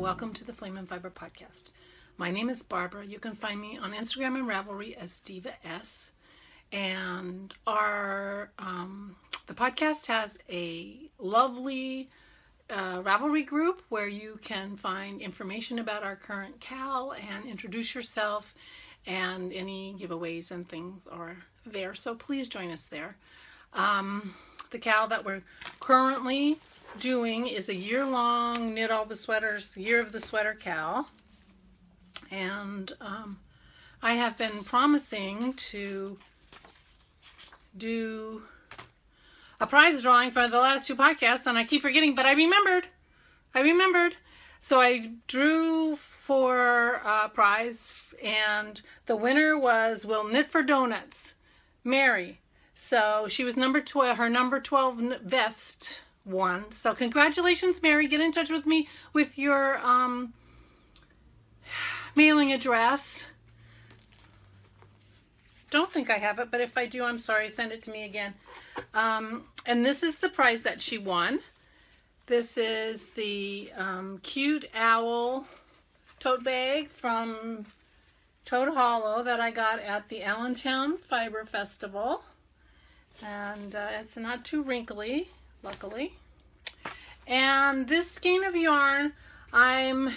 welcome to the Flame and Fiber podcast. My name is Barbara. You can find me on Instagram and Ravelry as Diva S. And the podcast has a lovely Ravelry group where you can find information about our current KAL and introduce yourself, and any giveaways and things are there. So please join us there. The KAL that we're currently doing is a year-long Knit All the Sweaters, Year of the Sweater KAL. And I have been promising to do a prize drawing for the last two podcasts, and I keep forgetting, but I remembered. So I drew for a prize, and the winner was Will Knit for Donuts, Mary. So she was number 12, her number 12 vest won. So congratulations, Mary. Get in touch with me with your mailing address. Don't think I have it, but if I do, I'm sorry. Send it to me again. And this is the prize that she won. This is the cute owl tote bag from Toad Hollow that I got at the Allentown Fiber Festival. And it's not too wrinkly, luckily. And this skein of yarn, I'm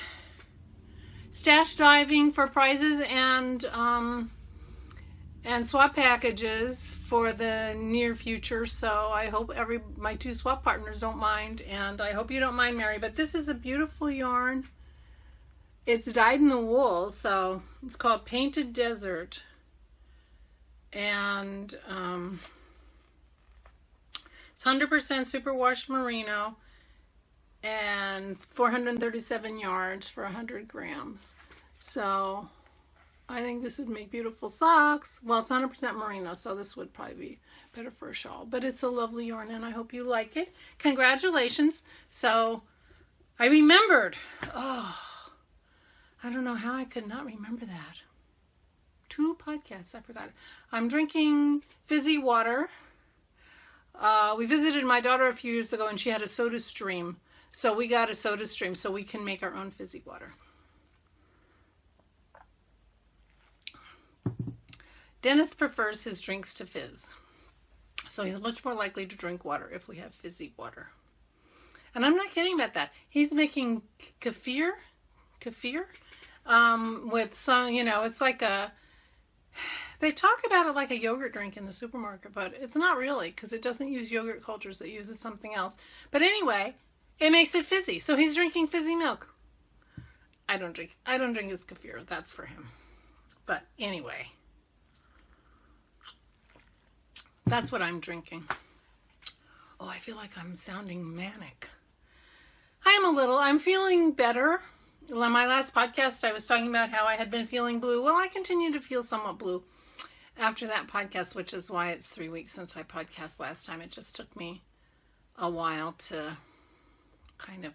stash diving for prizes and swap packages for the near future. So I hope my two swap partners don't mind, and I hope you don't mind, Mary. But this is a beautiful yarn. It's dyed in the wool, so it's called Painted Desert, and it's 100% superwash merino, and 437 yards for 100 grams. So I think this would make beautiful socks. Well, it's 100% merino, so this would probably be better for a shawl. But it's a lovely yarn, and I hope you like it. Congratulations. So I remembered. Oh, I don't know how I could not remember that. 2 podcasts, I forgot it. I'm drinking fizzy water. We visited my daughter a few years ago, and she had a soda stream. So we got a soda stream so we can make our own fizzy water. Dennis prefers his drinks to fizz. So he's much more likely to drink water if we have fizzy water. And I'm not kidding about that. He's making kefir with some, it's like they talk about it like a yogurt drink in the supermarket, but it's not really, because it doesn't use yogurt cultures. It uses something else. But anyway, it makes it fizzy. So he's drinking fizzy milk. I don't drink his kefir. That's for him. But anyway, that's what I'm drinking. Oh, I feel like I'm sounding manic. I'm feeling better. On my last podcast, I was talking about how I had been feeling blue. Well, I continue to feel somewhat blue after that podcast, which is why it's 3 weeks since I podcast last time. It just took me a while to kind of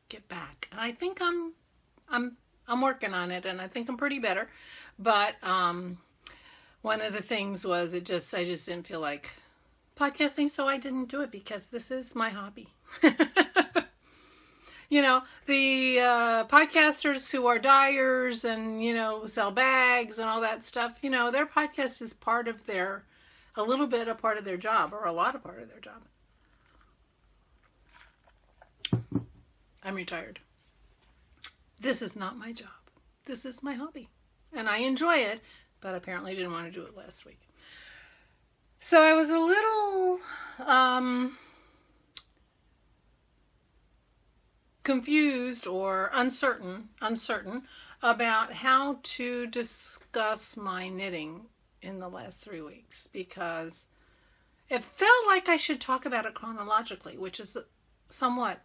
get back. And I think I'm working on it, and I think I'm pretty better. But one of the things was I just didn't feel like podcasting, so I didn't do it, because this is my hobby. The podcasters who are dyers and, sell bags and all that stuff, their podcast is part of a little bit a part of their job, or a lot of part of their job. I'm retired. This is not my job. This is my hobby. And I enjoy it, but apparently didn't want to do it last week. So I was a little confused or uncertain about how to discuss my knitting in the last 3 weeks, because it felt like I should talk about it chronologically, which is somewhat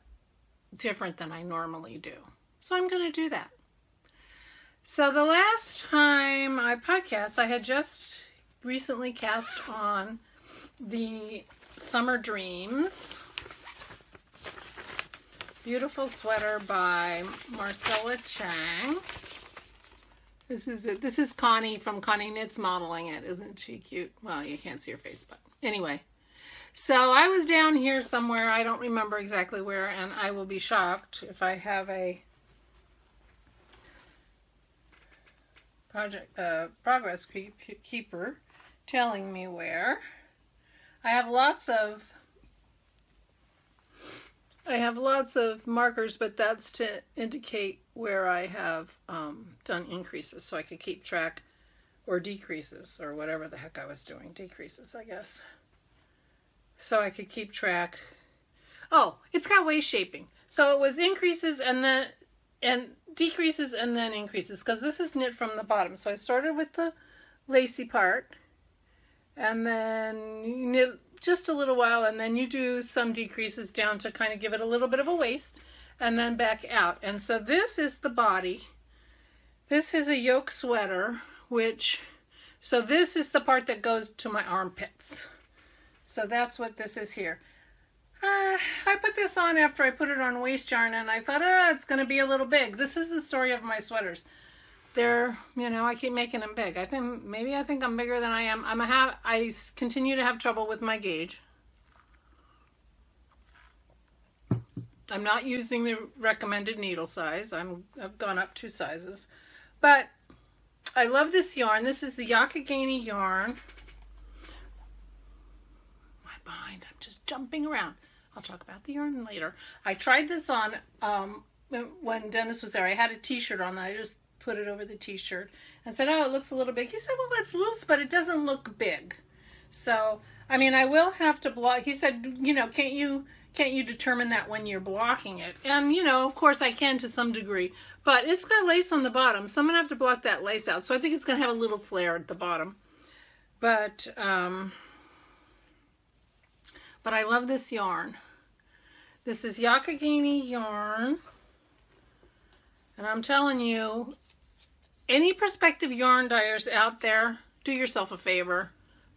different than I normally do. So I'm going to do that. So the last time I podcast, I had just recently cast on the Summer Dreams beautiful sweater by Marcella Chang. This is it. This is Connie from Connie Knits modeling it. Isn't she cute? Well, you can't see her face, but anyway, So I was down here somewhere, I don't remember exactly where, and I will be shocked if I have a progress keeper telling me where. I have lots of markers, but that's to indicate where I have done increases, so I could keep track, or decreases, or whatever the heck I was doing. Decreases, I guess. So I could keep track. Oh, it's got waist shaping. So it was increases and decreases and then increases, because this is knit from the bottom. So I started with the lacy part, and then you knit just a little while, and then you do some decreases down to kind of give it a little bit of a waist, and then back out. And so this is the body. This is a yoke sweater, so this is the part that goes to my armpits. So that's what this is here. I put this on after I put it on waist yarn, and I thought, it's going to be a little big. This is the story of my sweaters. They're, I keep making them big. I think I'm bigger than I am. I continue to have trouble with my gauge. I'm not using the recommended needle size. I've gone up 2 sizes. But I love this yarn. This is the Yakagani yarn. I'm just jumping around. I'll talk about the yarn later. I tried this on when Dennis was there. I had a t-shirt on. I just put it over the t-shirt and said, it looks a little big. He said, well, it's loose, but it doesn't look big. So, I will have to block. He said, can't you determine that when you're blocking it? And, of course I can to some degree, but it's got lace on the bottom, so I'm going to have to block that lace out. So I think it's going to have a little flare at the bottom. But I love this yarn. This is Yakagani yarn. And I'm telling you, any prospective yarn dyers out there, do yourself a favor.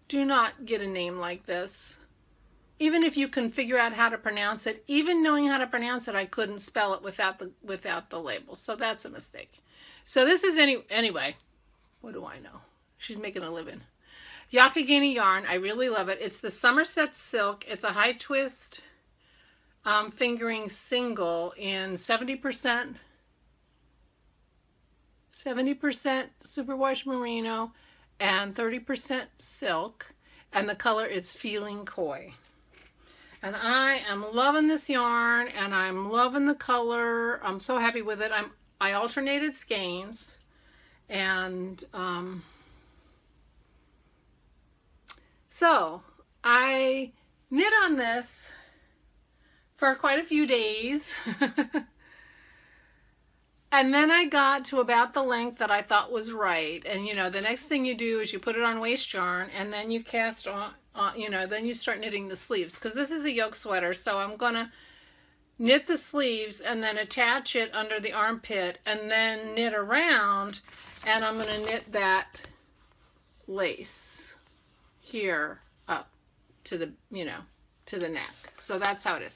Do not get a name like this. Even if you can figure out how to pronounce it, even knowing how to pronounce it, I couldn't spell it without the label. So that's a mistake. So this is anyway, what do I know? She's making a living. Yakagani yarn, I really love it. It's the Somerset silk. It's a high twist fingering single in 70% superwash merino and 30% silk, and the color is Feeling Coy. And I am loving this yarn, and I'm loving the color. I'm so happy with it. I alternated skeins, and so I knit on this for quite a few days. And then I got to about the length that I thought was right. And the next thing you do is you put it on waist yarn, and then you cast on, then you start knitting the sleeves. Because this is a yoke sweater, so I'm going to knit the sleeves and then attach it under the armpit and then knit around, and I'm going to knit that lace here up to the, to the neck. So that's how it is.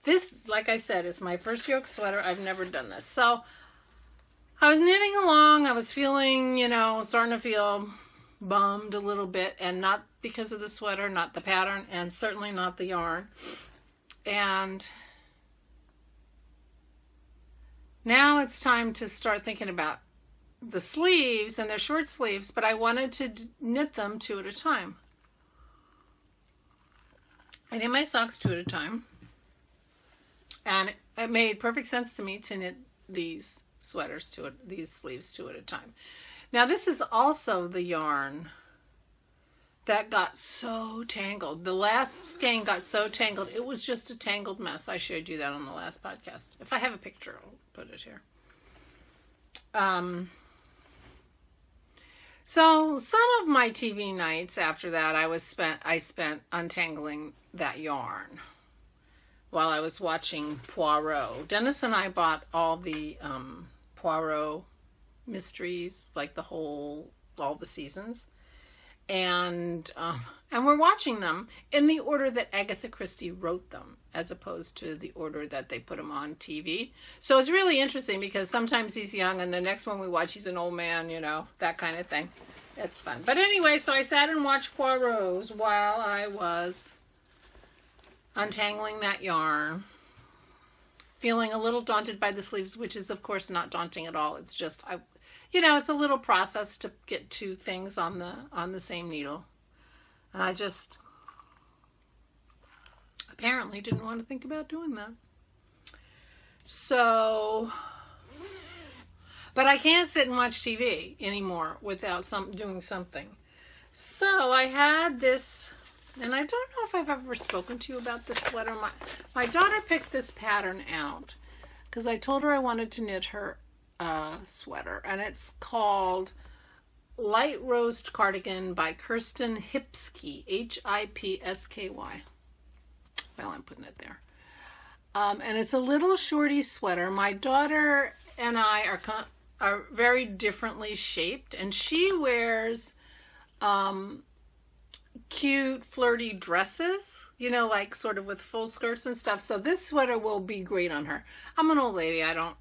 This, like I said, is my first yoke sweater. I've never done this. So I was knitting along. I was feeling, starting to feel bummed a little bit, and not because of the sweater, not the pattern, and certainly not the yarn. And now it's time to start thinking about the sleeves, and they're short sleeves, but I wanted to knit them 2 at a time. I knit my socks 2 at a time. And it made perfect sense to me to knit these sweaters these sleeves 2 at a time. Now this is also the yarn that got so tangled. The last skein got so tangled. It was just a tangled mess. I showed you that on the last podcast. If I have a picture, I'll put it here. So some of my TV nights after that I spent untangling that yarn while I was watching Poirot. Dennis and I bought all the Poirot mysteries, like all the seasons, and we're watching them in the order that Agatha Christie wrote them, as opposed to the order that they put them on TV. So it's really interesting because sometimes he's young, and the next one we watch he's an old man, that kind of thing. It's fun. But anyway, so I sat and watched Poirot's while I was untangling that yarn, feeling a little daunted by the sleeves, which is of course not daunting at all. It's just, it's a little process to get two things on the same needle. And I just apparently didn't want to think about doing that. So, but I can't sit and watch TV anymore without doing something. So I had this, and I don't know if I've ever spoken to you about this sweater. My daughter picked this pattern out because I told her I wanted to knit her sweater, and it's called Light Roast Cardigan by Kirsten Hipsky, Hipsky. Well, I'm putting it there. And it's a little shorty sweater. My daughter and I are very differently shaped, and she wears cute flirty dresses, like sort of with full skirts and stuff. So this sweater will be great on her. I'm an old lady. I don't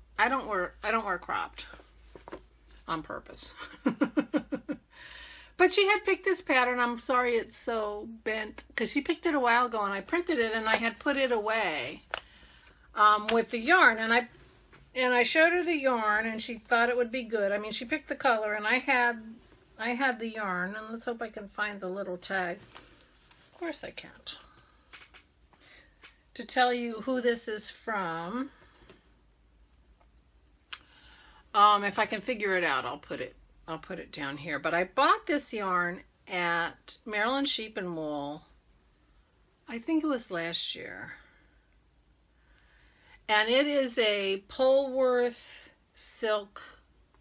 wear cropped on purpose. But she had picked this pattern. I'm sorry it's so bent, because she picked it a while ago and I printed it and I had put it away with the yarn, and I showed her the yarn and she thought it would be good. I mean, she picked the color, and I had the yarn, and let's hope I can find the little tag. Of course I can't. To tell you who this is from. If I can figure it out, I'll put it down here. But I bought this yarn at Maryland Sheep and Wool. I think it was last year. And it is a Polworth silk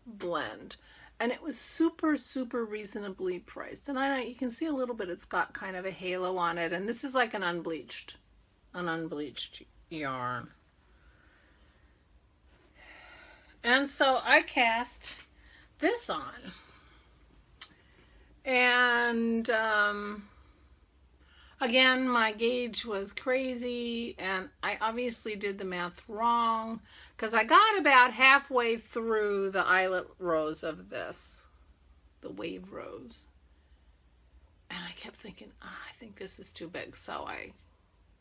blend. And it was super, super reasonably priced. And you can see a little bit, it's got kind of a halo on it. And this is like an unbleached yarn. And so I cast this on. And again, my gauge was crazy, and I obviously did the math wrong, because I got about halfway through the eyelet rows of this, the wave rows, and I kept thinking, I think this is too big. So I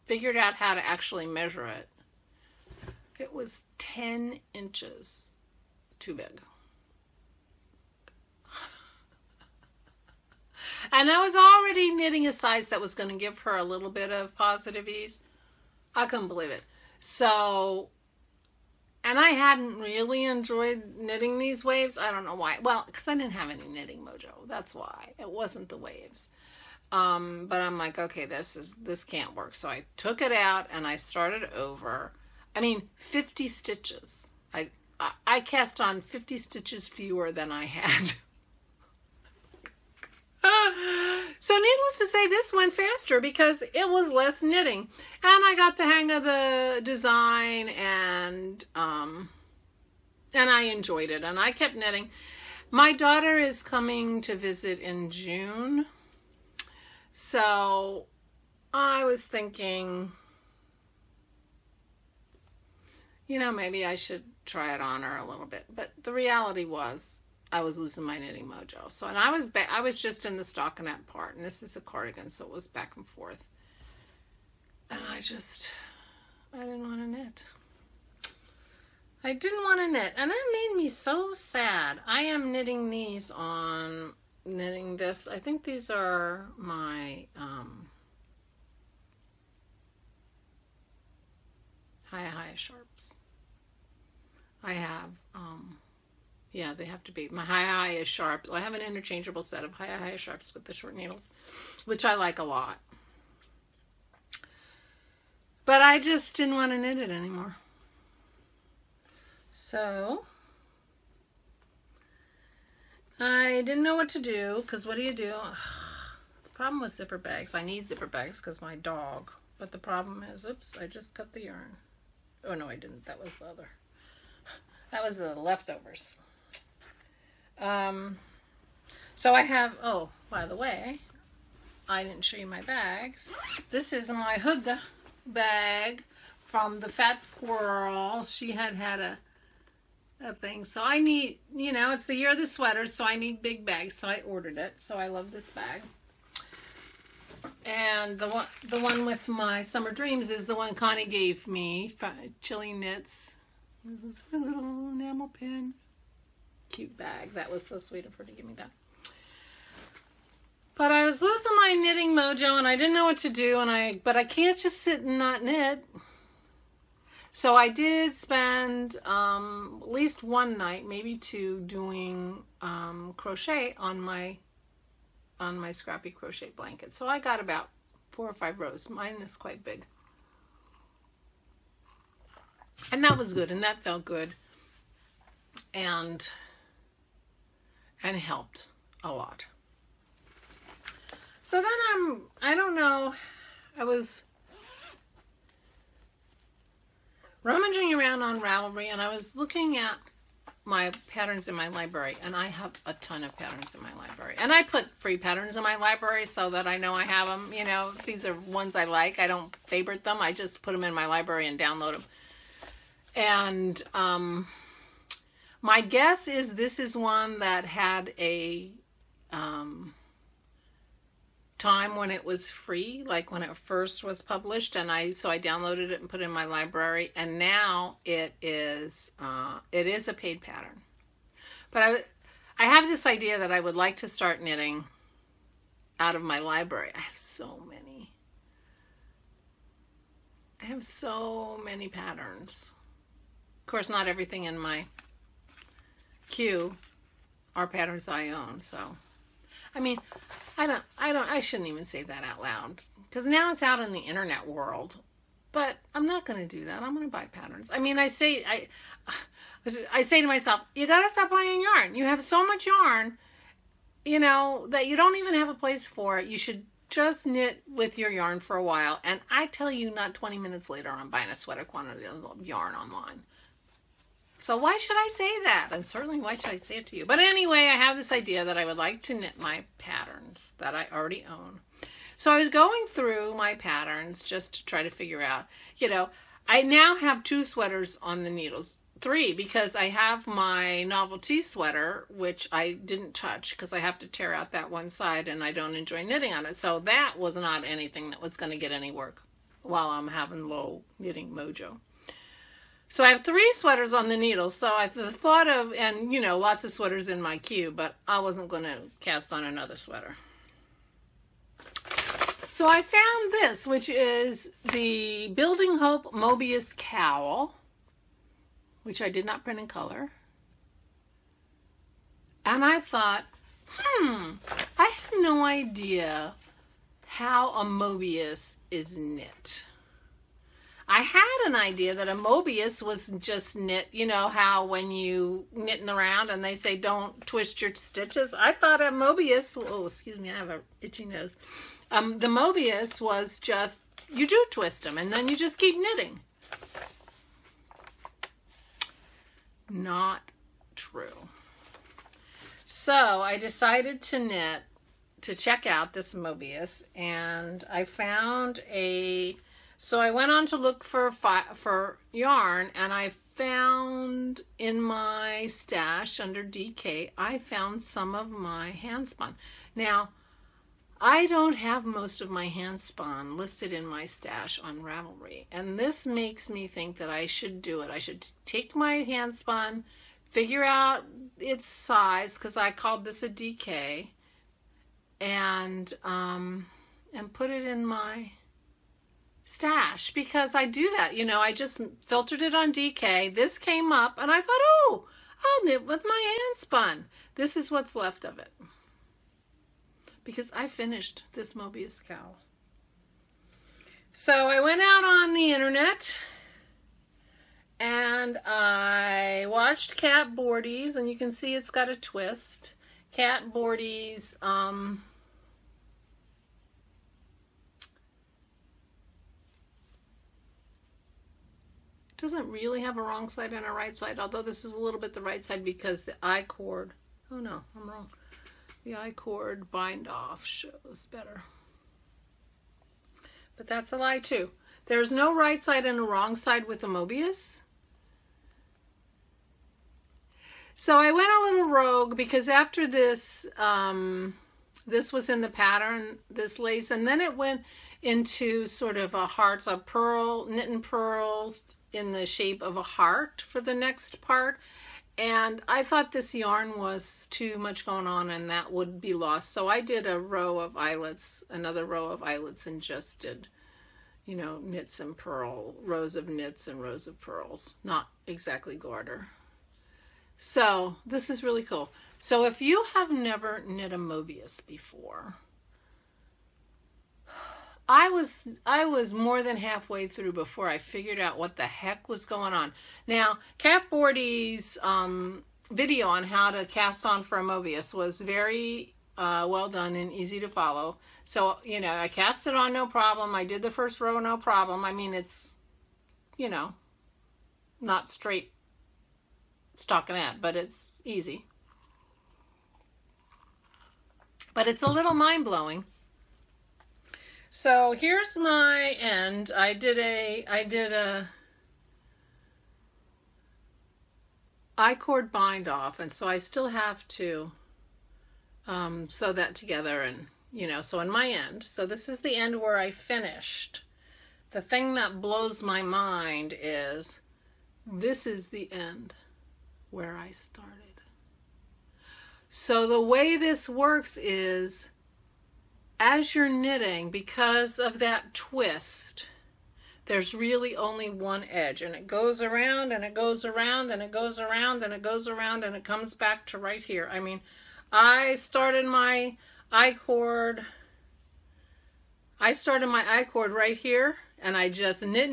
figured out how to actually measure it. It was 10 inches too big. And I was already knitting a size that was going to give her a little bit of positive ease. I couldn't believe it. So, and I hadn't really enjoyed knitting these waves. I don't know why. Well, because I didn't have any knitting mojo. That's why. It wasn't the waves. But I'm like, okay, this can't work. So I took it out and I started over. I mean, 50 stitches. I cast on 50 stitches fewer than I had. So needless to say, this went faster because it was less knitting, and I got the hang of the design, and I enjoyed it, and I kept knitting. My daughter is coming to visit in June, so I was thinking, maybe I should try it on her a little bit. But the reality was, I was losing my knitting mojo. So, and I was just in the stockinette part, and this is a cardigan, so it was back and forth. And I didn't want to knit. I didn't want to knit, and that made me so sad. I am knitting these on, knitting this. I think these are my high sharps. I have, yeah, they have to be. My high is sharp. I have an interchangeable set of high sharps with the short needles, which I like a lot. But I just didn't want to knit it anymore. So I didn't know what to do, because what do you do? The problem with zipper bags, I need zipper bags because my dog. But the problem is, oops, I just cut the yarn. Oh no, I didn't. That was the other. That was the leftovers. So I have, oh, by the way, I didn't show you my bags. This is my hood bag from the Fat Squirrel. She had a thing. So I need, it's the year of the sweater, so I need big bags. So I ordered it. So I love this bag. And the one with my summer dreams is the one Connie gave me, Chili Knits. This is her little enamel pin. Cute bag. That was so sweet of her to give me that. But I was losing my knitting mojo and I didn't know what to do, but I can't just sit and not knit. So I did spend at least one night, maybe two, doing crochet on my scrappy crochet blanket. So I got about 4 or 5 rows. Mine is quite big. And that was good, and that felt good. And helped a lot. So then I don't know, I was rummaging around on Ravelry and I was looking at my patterns in my library, and I have a ton of patterns in my library. And I put free patterns in my library so that I know I have them. You know, these are ones I like. I don't favorite them. I just put them in my library and download them. And my guess is this is one that had a time when it was free, like when it first was published, and so I downloaded it and put it in my library, and now it is a paid pattern. But I have this idea that I would like to start knitting out of my library. I have so many. I have so many patterns. Of course, not everything in my queue are patterns I own, so I mean, I shouldn't even say that out loud, because now it's out in the internet world, but I'm not going to do that. I'm going to buy patterns. I mean, I say to myself, you got to stop buying yarn. You have so much yarn, you know, that you don't even have a place for it. You should just knit with your yarn for a while. And I tell you, not 20 minutes later, I'm buying a sweater quantity of yarn online. So why should I say that? And certainly, why should I say it to you? But anyway, I have this idea that I would like to knit my patterns that I already own. So I was going through my patterns just to try to figure out, you know, I now have 2 sweaters on the needles. 3, because I have my novelty sweater, which I didn't touch because I have to tear out that one side and I don't enjoy knitting on it. So that was not anything that was going to get any work while I'm having low knitting mojo. So I have 3 sweaters on the needle. So I thought of, and you know, lots of sweaters in my queue, but I wasn't going to cast on another sweater. So I found this, which is the Building Hope Mobius Cowl, which I did not print in color. And I thought, I have no idea how a Mobius is knit. I had an idea that a Mobius was just knit, you know how when you knitting around and they say don't twist your stitches. I thought a Mobius, oh excuse me, I have an itchy nose. The Mobius was just, you do twist them and then you just keep knitting. Not true. So I decided to check out this Mobius, and I found so I went on to look for yarn, and I found in my stash under DK, I found some of my hand spun. Now, I don't have most of my hand spun listed in my stash on Ravelry, and this makes me think that I should do it. I should take my hand spun, figure out its size, because I called this a DK, and put it in my stash, because I do that. You know, I just filtered it on DK. This came up, and I thought, oh, I'll knit with my hand spun. This is what's left of it, because I finished this Mobius cowl. So I went out on the internet and I watched Cat Boardies, and you can see it's got a twist. Cat Boardies, doesn't really have a wrong side and a right side, although this is a little bit the right side because the I-cord, oh no, I'm wrong. The I-cord bind off shows better. But that's a lie too. There's no right side and a wrong side with a Mobius. So I went a little rogue, because after this This was in the pattern, this lace, and then it went into sort of a hearts, a pearl, knit and pearls in the shape of a heart for the next part. And I thought this yarn was too much going on and that would be lost. So I did a row of eyelets, another row of eyelets, and just did, you know, knits and purl, rows of knits and rows of pearls. Not exactly garter. So this is really cool. So if you have never knit a Mobius before, I was more than halfway through before I figured out what the heck was going on. Now, Kat Bordy's video on how to cast on for a Mobius was very well done and easy to follow. So, you know, I cast it on no problem. I did the first row no problem. I mean, it's, you know, not straight stockinette, but it's easy. But it's a little mind-blowing. So here's my end. I did a I-cord bind off, and so I still have to sew that together, and you know, so in my end. So this is the end where I finished. The thing that blows my mind is this is the end where I started. So the way this works is, as you're knitting, because of that twist, there's really only one edge, and it goes around and it goes around and it goes around and it goes around and it comes back to right here. I mean, I started my I-cord right here, and I just knit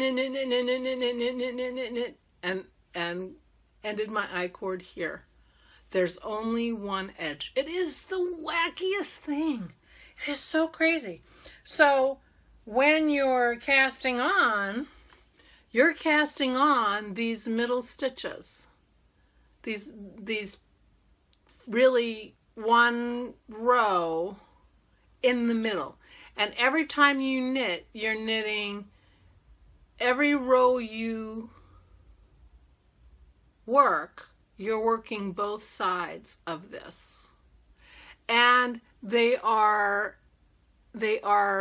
and ended my I-cord here. There's only one edge. It is the wackiest thing. It is so crazy. So when you're casting on these middle stitches. These really one row in the middle. And every time you knit, you're knitting, every row you work, you're working both sides of this. And they are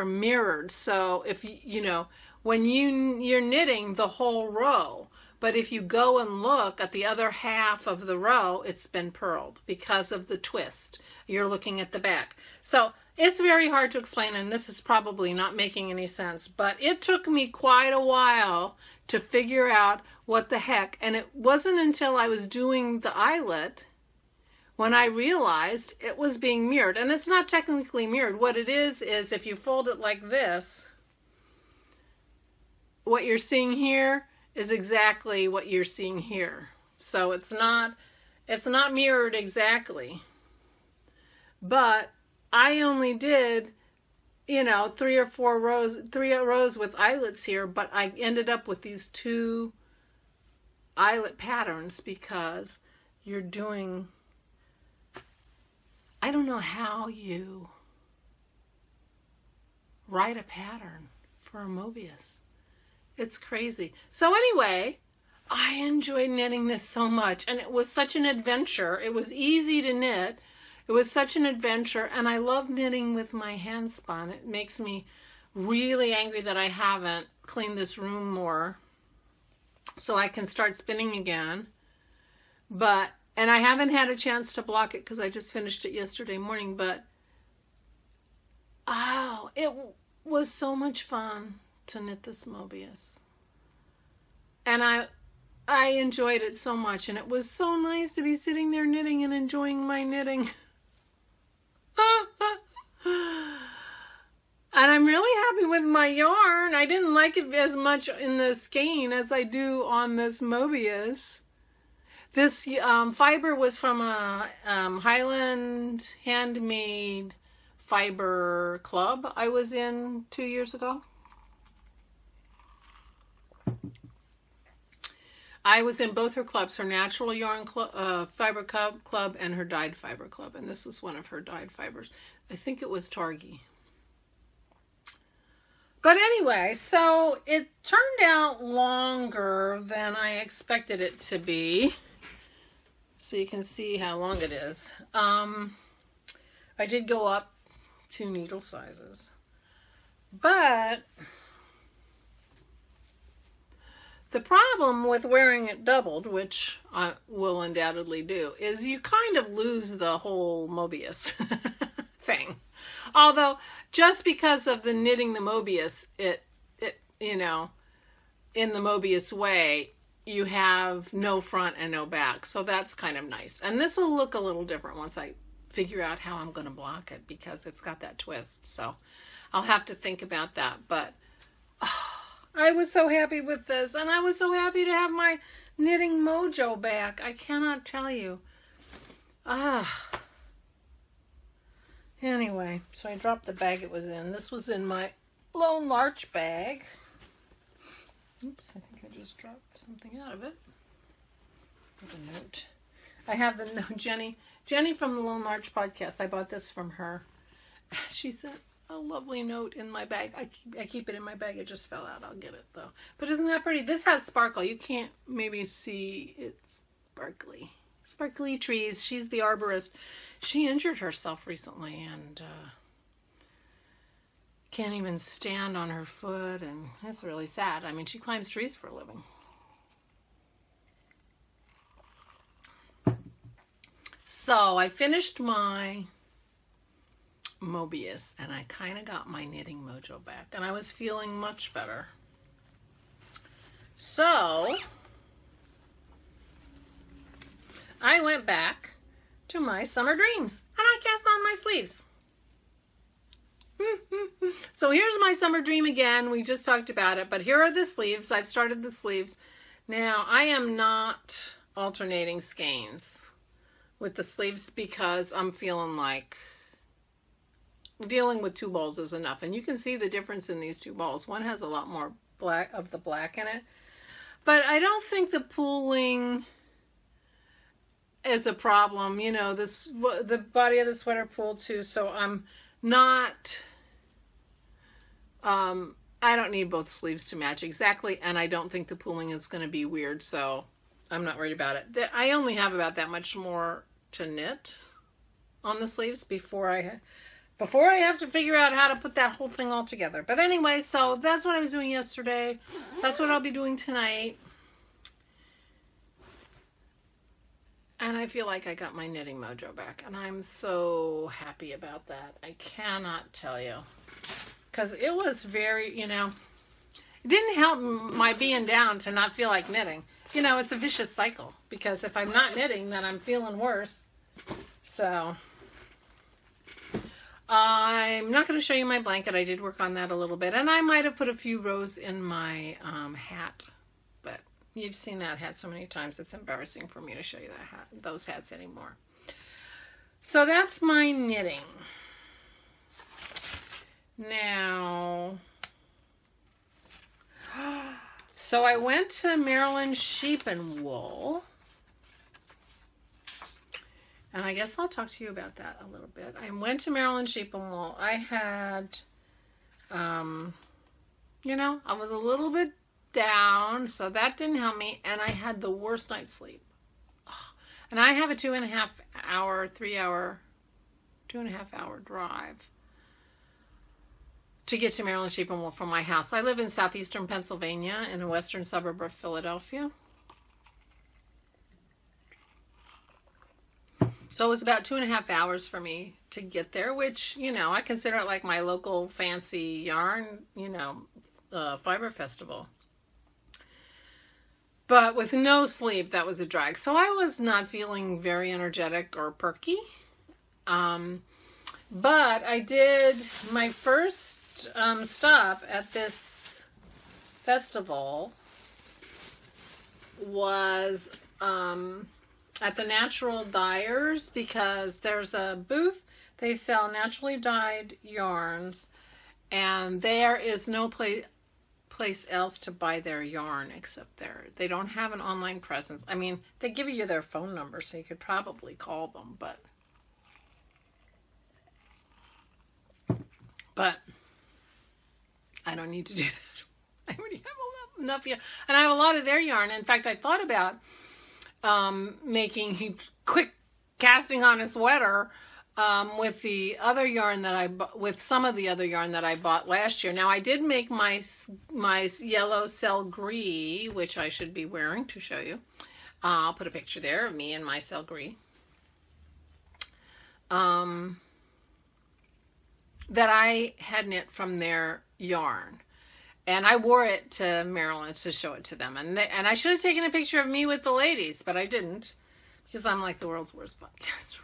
mirrored. So if you know, when you're knitting the whole row, but if you go and look at the other half of the row, it's been purled because of the twist. You're looking at the back. So it's very hard to explain, and this is probably not making any sense, but it took me quite a while to figure out what the heck. And it wasn't until I was doing the eyelet when I realized it was being mirrored. And it's not technically mirrored. What it is if you fold it like this, what you're seeing here is exactly what you're seeing here. So it's not mirrored exactly. But I only did, you know, 3 or 4 rows, 3 rows with eyelets here, but I ended up with these 2 eyelet patterns because you're doing, I don't know how you write a pattern for a Mobius. It's crazy. So anyway, I enjoyed knitting this so much, and it was such an adventure. It was easy to knit. It was such an adventure, and I love knitting with my hand spun. It makes me really angry that I haven't cleaned this room more so I can start spinning again. And I haven't had a chance to block it because I just finished it yesterday morning, but oh, it was so much fun to knit this Mobius. And I enjoyed it so much, and it was so nice to be sitting there knitting and enjoying my knitting. And I'm really happy with my yarn. I didn't like it as much in the skein as I do on this Mobius. This fiber was from a Highland handmade fiber club I was in 2 years ago. I was in both her clubs, her natural yarn fiber club and her dyed fiber club, and this was one of her dyed fibers. I think it was Targhee. But anyway, so it turned out longer than I expected it to be. So you can see how long it is. I did go up 2 needle sizes. But the problem with wearing it doubled, which I will undoubtedly do, is you kind of lose the whole Mobius thing. Although, just because of the knitting the Mobius, it you know, in the Mobius way, you have no front and no back. So that's kind of nice. And this will look a little different once I figure out how I'm going to block it, because it's got that twist. So I'll have to think about that. But I was so happy with this, and I was so happy to have my knitting mojo back. I cannot tell you. Anyway, so I dropped the bag it was in. This was in my Lone Larch bag. Oops, I think I just dropped something out of it. With a note. I have the note. Jenny from the Lone Larch podcast. I bought this from her. She sent a lovely note in my bag. I keep it in my bag. It just fell out. I'll get it though. But isn't that pretty? This has sparkle. You can't maybe see it's sparkly. Sparkly trees. She's the arborist. She injured herself recently and can't even stand on her foot, and it's really sad. I mean, she climbs trees for a living. So I finished my Mobius, and I kind of got my knitting mojo back, and I was feeling much better. So I went back to my summer dreams, and I cast on my sleeves. So here's my summer dream again. We just talked about it, but here are the sleeves. I've started the sleeves. Now, I am not alternating skeins with the sleeves because I'm feeling like dealing with 2 balls is enough. And you can see the difference in these 2 balls. One has a lot more black of the black in it. But I don't think the pooling is a problem. You know, the body of the sweater pooled too, so I'm not, I don't need both sleeves to match exactly, and I don't think the pooling is going to be weird, so I'm not worried about it. I only have about that much more to knit on the sleeves before I have to figure out how to put that whole thing all together. But anyway, so that's what I was doing yesterday. That's what I'll be doing tonight. And I feel like I got my knitting mojo back, and I'm so happy about that. I cannot tell you. Because it was very, you know, it didn't help my being down to not feel like knitting. You know, it's a vicious cycle, because if I'm not knitting, then I'm feeling worse. So I'm not going to show you my blanket. I did work on that a little bit, and I might have put a few rows in my hat. But you've seen that hat so many times, it's embarrassing for me to show you that hat, those hats anymore. So that's my knitting. Now, so I went to Maryland Sheep and Wool, and I guess I'll talk to you about that a little bit. I went to Maryland Sheep and Wool. I had, you know, I was a little bit down, so that didn't help me, and I had the worst night's sleep. And I have a 2.5 hour, 3 hour, 2.5 hour drive to get to Maryland Sheep and Wool from my house. I live in southeastern Pennsylvania in a western suburb of Philadelphia. So it was about 2.5 hours for me to get there, which, you know, I consider it like my local fancy yarn, you know, fiber festival. But with no sleep, that was a drag. So I was not feeling very energetic or perky. But I did my first stop at this festival was at the Natural Dyers, because there's a booth. They sell naturally dyed yarns, and there is no place else to buy their yarn except there. They don't have an online presence. I mean, they give you their phone number, so you could probably call them, but I don't need to do that. I already have enough yarn, and I have a lot of their yarn. In fact, I thought about making quick casting on a sweater with the other yarn that I with some of the other yarn that I bought last year. Now I did make my yellow cell gris, which I should be wearing to show you. I'll put a picture there of me and my cell gris. That I had knit from their yarn. And I wore it to Maryland to show it to them. And I should have taken a picture of me with the ladies, but I didn't. Because I'm like the world's worst podcaster.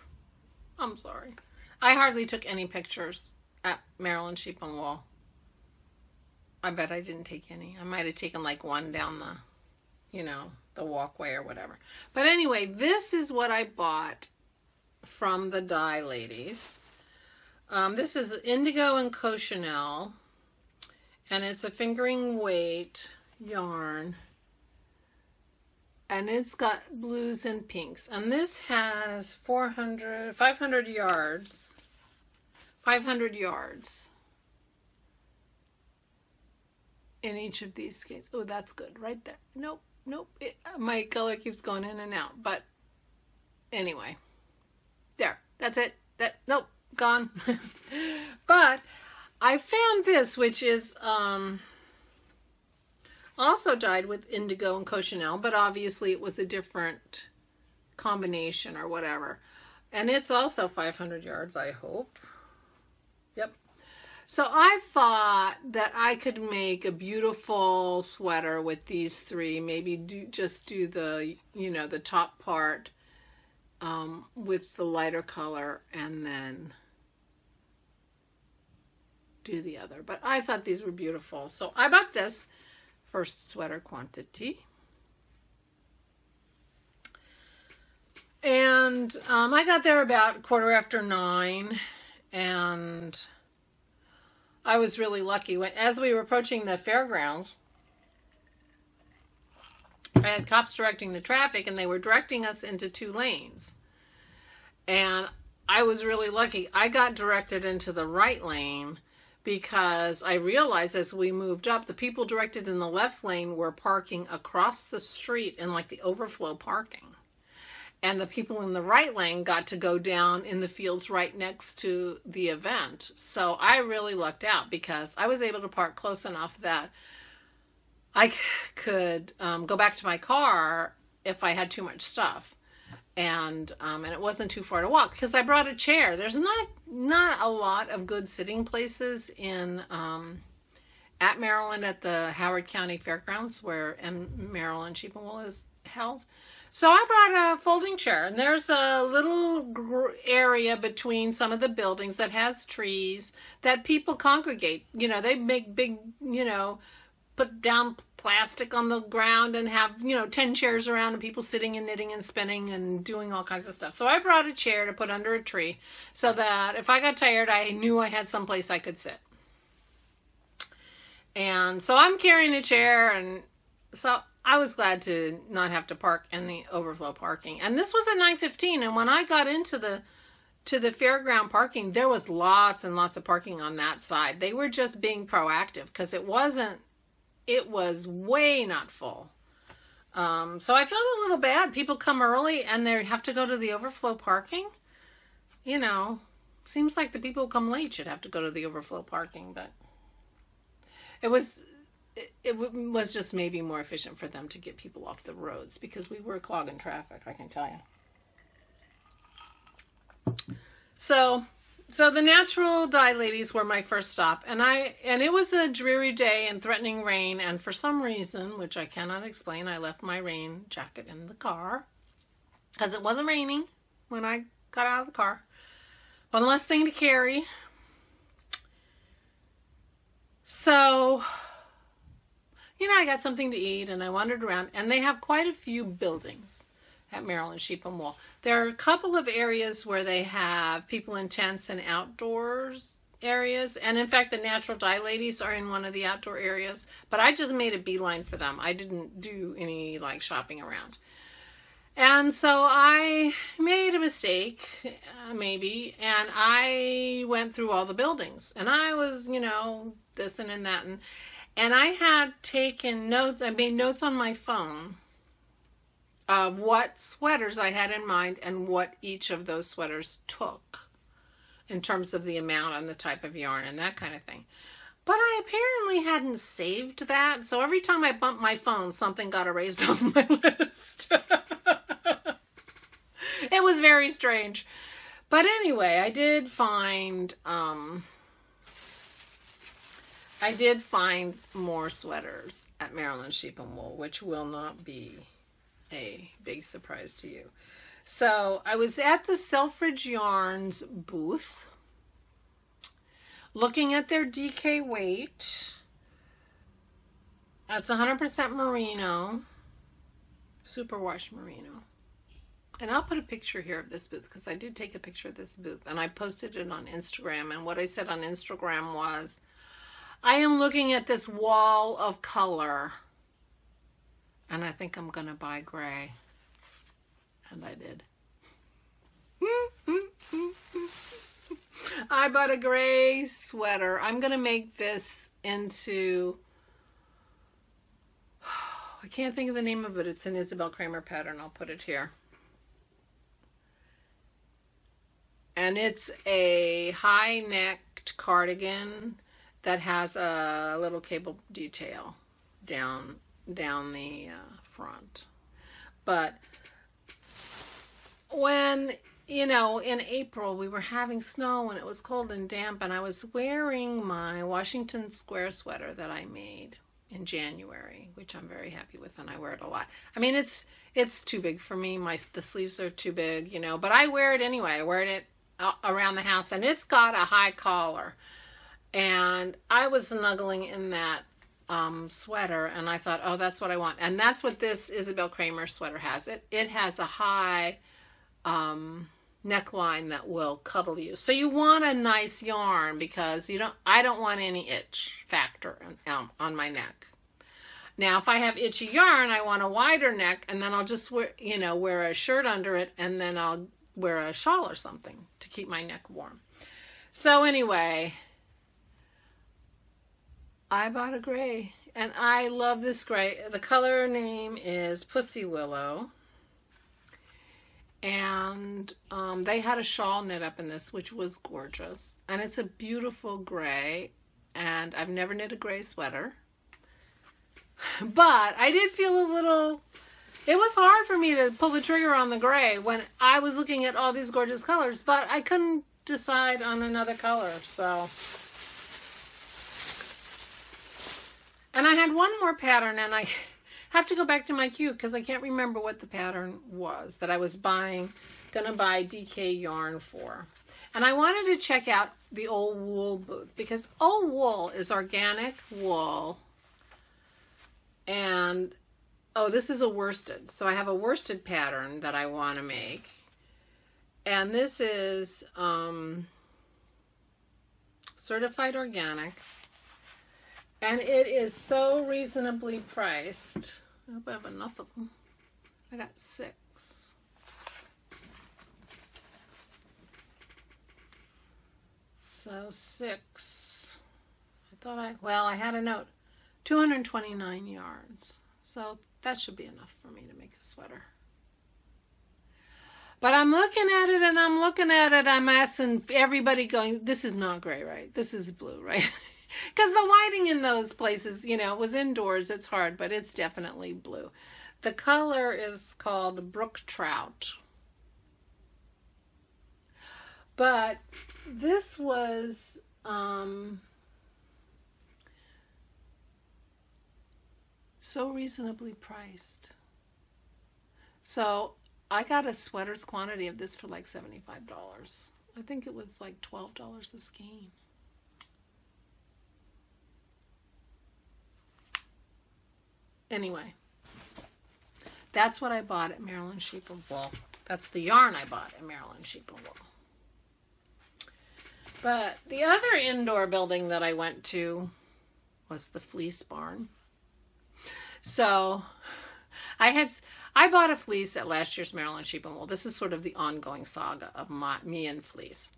I'm sorry. I hardly took any pictures at Maryland Sheep and Wool. I bet I didn't take any. I might have taken like one down the, you know, the walkway or whatever. But anyway, this is what I bought from the Dye Ladies. This is indigo and cochineal, and it's a fingering weight yarn, and it's got blues and pinks, and this has 500 yards in each of these skeins. Oh, that's good right there. Nope, my color keeps going in and out, but anyway, there, that's it. Nope, gone. But I found this, which is also dyed with indigo and cochineal, but obviously it was a different combination or whatever. And it's also 500 yards, I hope. Yep. So I thought that I could make a beautiful sweater with these three, maybe just do the, you know, the top part with the lighter color, and then do the other. But I thought these were beautiful, so I bought this first sweater quantity. And I got there about 9:15, and I was really lucky. As we were approaching the fairgrounds, I had cops directing the traffic, and they were directing us into 2 lanes. And I was really lucky. I got directed into the right lane because I realized as we moved up, the people directed in the left lane were parking across the street in like the overflow parking. And the people in the right lane got to go down in the fields right next to the event. So I really lucked out because I was able to park close enough that I could go back to my car if I had too much stuff. And it wasn't too far to walk because I brought a chair. There's not a lot of good sitting places in at Maryland at the Howard County Fairgrounds where Maryland Sheep and Wool is held. So I brought a folding chair, and there's a little area between some of the buildings that has trees that people congregate. You know, they make big, you know, put down plastic on the ground and have, you know, 10 chairs around and people sitting and knitting and spinning and doing all kinds of stuff. So I brought a chair to put under a tree so that if I got tired, I knew I had someplace I could sit. And so I'm carrying a chair, and so I was glad to not have to park in the overflow parking. And this was at 9:15, and when I got into the fairground parking, there was lots and lots of parking on that side. They were just being proactive because it was way not full. So I felt a little bad. People come early and they have to go to the overflow parking. You know, seems like the people who come late should have to go to the overflow parking, but it was just maybe more efficient for them to get people off the roads because we were clogging traffic, I can tell you. So the Natural Dye Ladies were my first stop, and it was a dreary day and threatening rain, and for some reason, which I cannot explain, I left my rain jacket in the car because it wasn't raining when I got out of the car. One less thing to carry. So, you know, I got something to eat and I wandered around, and they have quite a few buildings at Maryland Sheep and Wool. There are a couple of areas where they have people in tents and outdoors areas, and in fact the Natural Dye Ladies are in one of the outdoor areas, but I just made a beeline for them. I didn't do any like shopping around. And so I made a mistake, maybe, and I went through all the buildings, and I was, you know, this and that, and I had taken notes. I made notes on my phone of what sweaters I had in mind and what each of those sweaters took. in terms of the amount and the type of yarn and that kind of thing. But I apparently hadn't saved that, so every time I bumped my phone, something got erased off my list. It was very strange. But anyway, I did find more sweaters at Maryland Sheep and Wool, which will not be a big surprise to you. So I was at the Selfridge Yarns booth, looking at their DK weight. That's 100% merino, superwash merino. And I'll put a picture here of this booth because I did take a picture of this booth and I posted it on Instagram. And what I said on Instagram was, I am looking at this wall of color and I think I'm going to buy gray. And I did. I bought a gray sweater. I'm going to make this into, I can't think of the name of it. It's an Isabel Kramer pattern. I'll put it here. And it's a high-necked cardigan that has a little cable detail down the front. But when, you know, in April we were having snow and it was cold and damp, and I was wearing my Washington Square sweater that I made in January, which I'm very happy with, and I wear it a lot. I mean, it's too big for me. The sleeves are too big, you know, but I wear it anyway. I wear it around the house, and it's got a high collar. And I was snuggling in that sweater, and I thought, oh, that's what I want. And that's what this Isabel Kramer sweater has. It has a high neckline that will cuddle you. So you want a nice yarn because I don't want any itch factor on my neck. Now, if I have itchy yarn, I want a wider neck, and then I'll just wear a shirt under it, and then I'll wear a shawl or something to keep my neck warm. So anyway, I bought a gray, and I love this gray. The color name is Pussy Willow, and they had a shawl knit up in this, which was gorgeous, and it's a beautiful gray, and I've never knit a gray sweater, but I did feel a little, it was hard for me to pull the trigger on the gray when I was looking at all these gorgeous colors, but I couldn't decide on another color, so. And I had one more pattern, and I have to go back to my queue because I can't remember what the pattern was that I was gonna buy DK yarn for. And I wanted to check out the Old Wool booth because Old Wool is organic wool. And, oh, this is a worsted. So I have a worsted pattern that I want to make. And this is certified organic. And it is so reasonably priced. I hope I have enough of them. I got 6. So 6. I had a note. 229 yards. So that should be enough for me to make a sweater. But I'm looking at it and I'm looking at it. I'm asking everybody going, this is not gray, right? This is blue, right? Because the lighting in those places, you know, it was indoors. It's hard, but it's definitely blue. The color is called Brook Trout. But this was so reasonably priced. So I got a sweater's quantity of this for like $75. I think it was like $12 a skein. Anyway, that's what I bought at Maryland Sheep and Wool. That's the yarn I bought at Maryland Sheep and Wool. But the other indoor building that I went to was the Fleece Barn. So I bought a fleece at last year's Maryland Sheep and Wool. This is sort of the ongoing saga of me and fleece.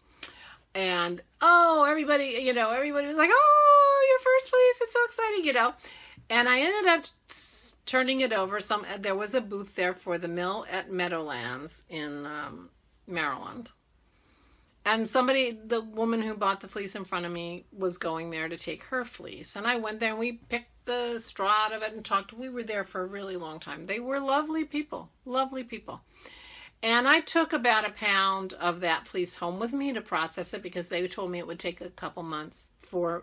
And everybody was like, oh, your first fleece, it's so exciting, you know. And I ended up turning it over. There was a booth there for the mill at Meadowlands in Maryland. And the woman who bought the fleece in front of me was going there to take her fleece. And I went there and we picked the straw out of it and talked. We were there for a really long time. They were lovely people, lovely people. And I took about a pound of that fleece home with me to process it because they told me it would take a couple months,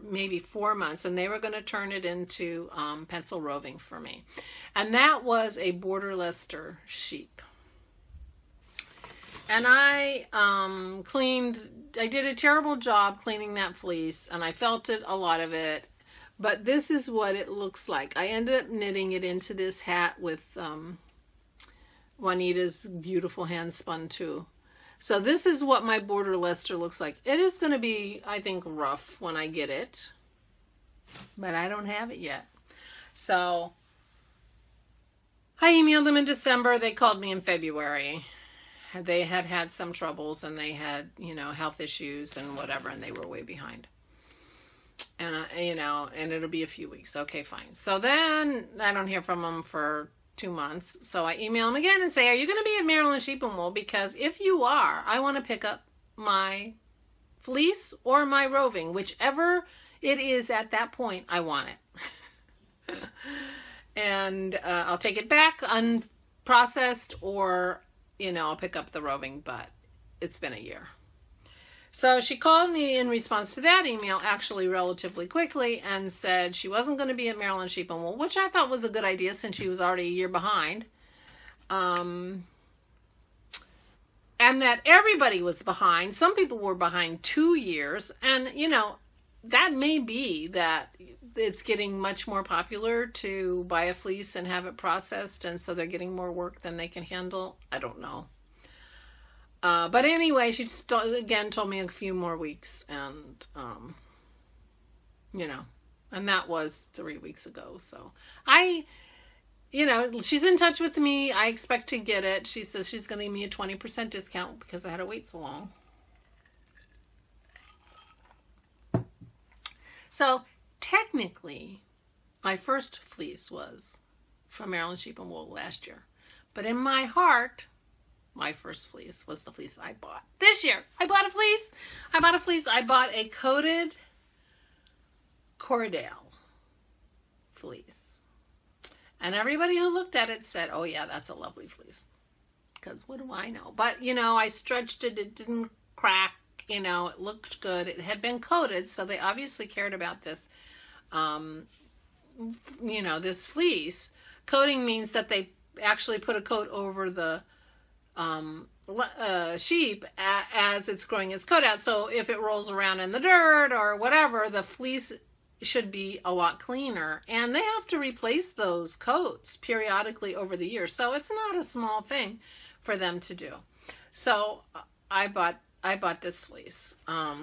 maybe 4 months, and they were going to turn it into pencil roving for me. And that was a border Leicester sheep. And I did a terrible job cleaning that fleece, and I felted a lot of it, but this is what it looks like. I ended up knitting it into this hat with Juanita's beautiful hand spun too. So this is what my border Leicester looks like. It is going to be, I think, rough when I get it, but I don't have it yet. So I emailed them in December. They called me in February. They had had some troubles and they had, health issues and whatever, and they were way behind. And, and it'll be a few weeks. Okay, fine. So then I don't hear from them for 2 months. So I email them again and say, are you going to be at Maryland Sheep and Wool? Because if you are, I want to pick up my fleece or my roving, whichever it is at that point, I want it. And I'll take it back unprocessed, or I'll pick up the roving, but it's been a year. So she called me in response to that email actually relatively quickly and said she wasn't going to be at Maryland Sheep and Wool, which I thought was a good idea since she was already a year behind. And that everybody was behind. Some people were behind 2 years. And, that may be that it's getting much more popular to buy a fleece and have it processed, and so they're getting more work than they can handle. I don't know. But anyway, she just, again, told me a few more weeks, and, and that was 3 weeks ago. So she's in touch with me. I expect to get it. She says she's going to give me a 20% discount because I had to wait so long. So technically, my first fleece was from Maryland Sheep and Wool last year. But in my heart, my first fleece was the fleece I bought this year. I bought a fleece. I bought a coated Cordell fleece. And everybody who looked at it said, oh yeah, that's a lovely fleece. Because what do I know? But, I stretched it. It didn't crack. It looked good. It had been coated, so they obviously cared about this, this fleece. Coating means that they actually put a coat over the sheep as it's growing its coat out. So if it rolls around in the dirt or whatever, the fleece should be a lot cleaner. And they have to replace those coats periodically over the years. So it's not a small thing for them to do. So I bought this fleece. Where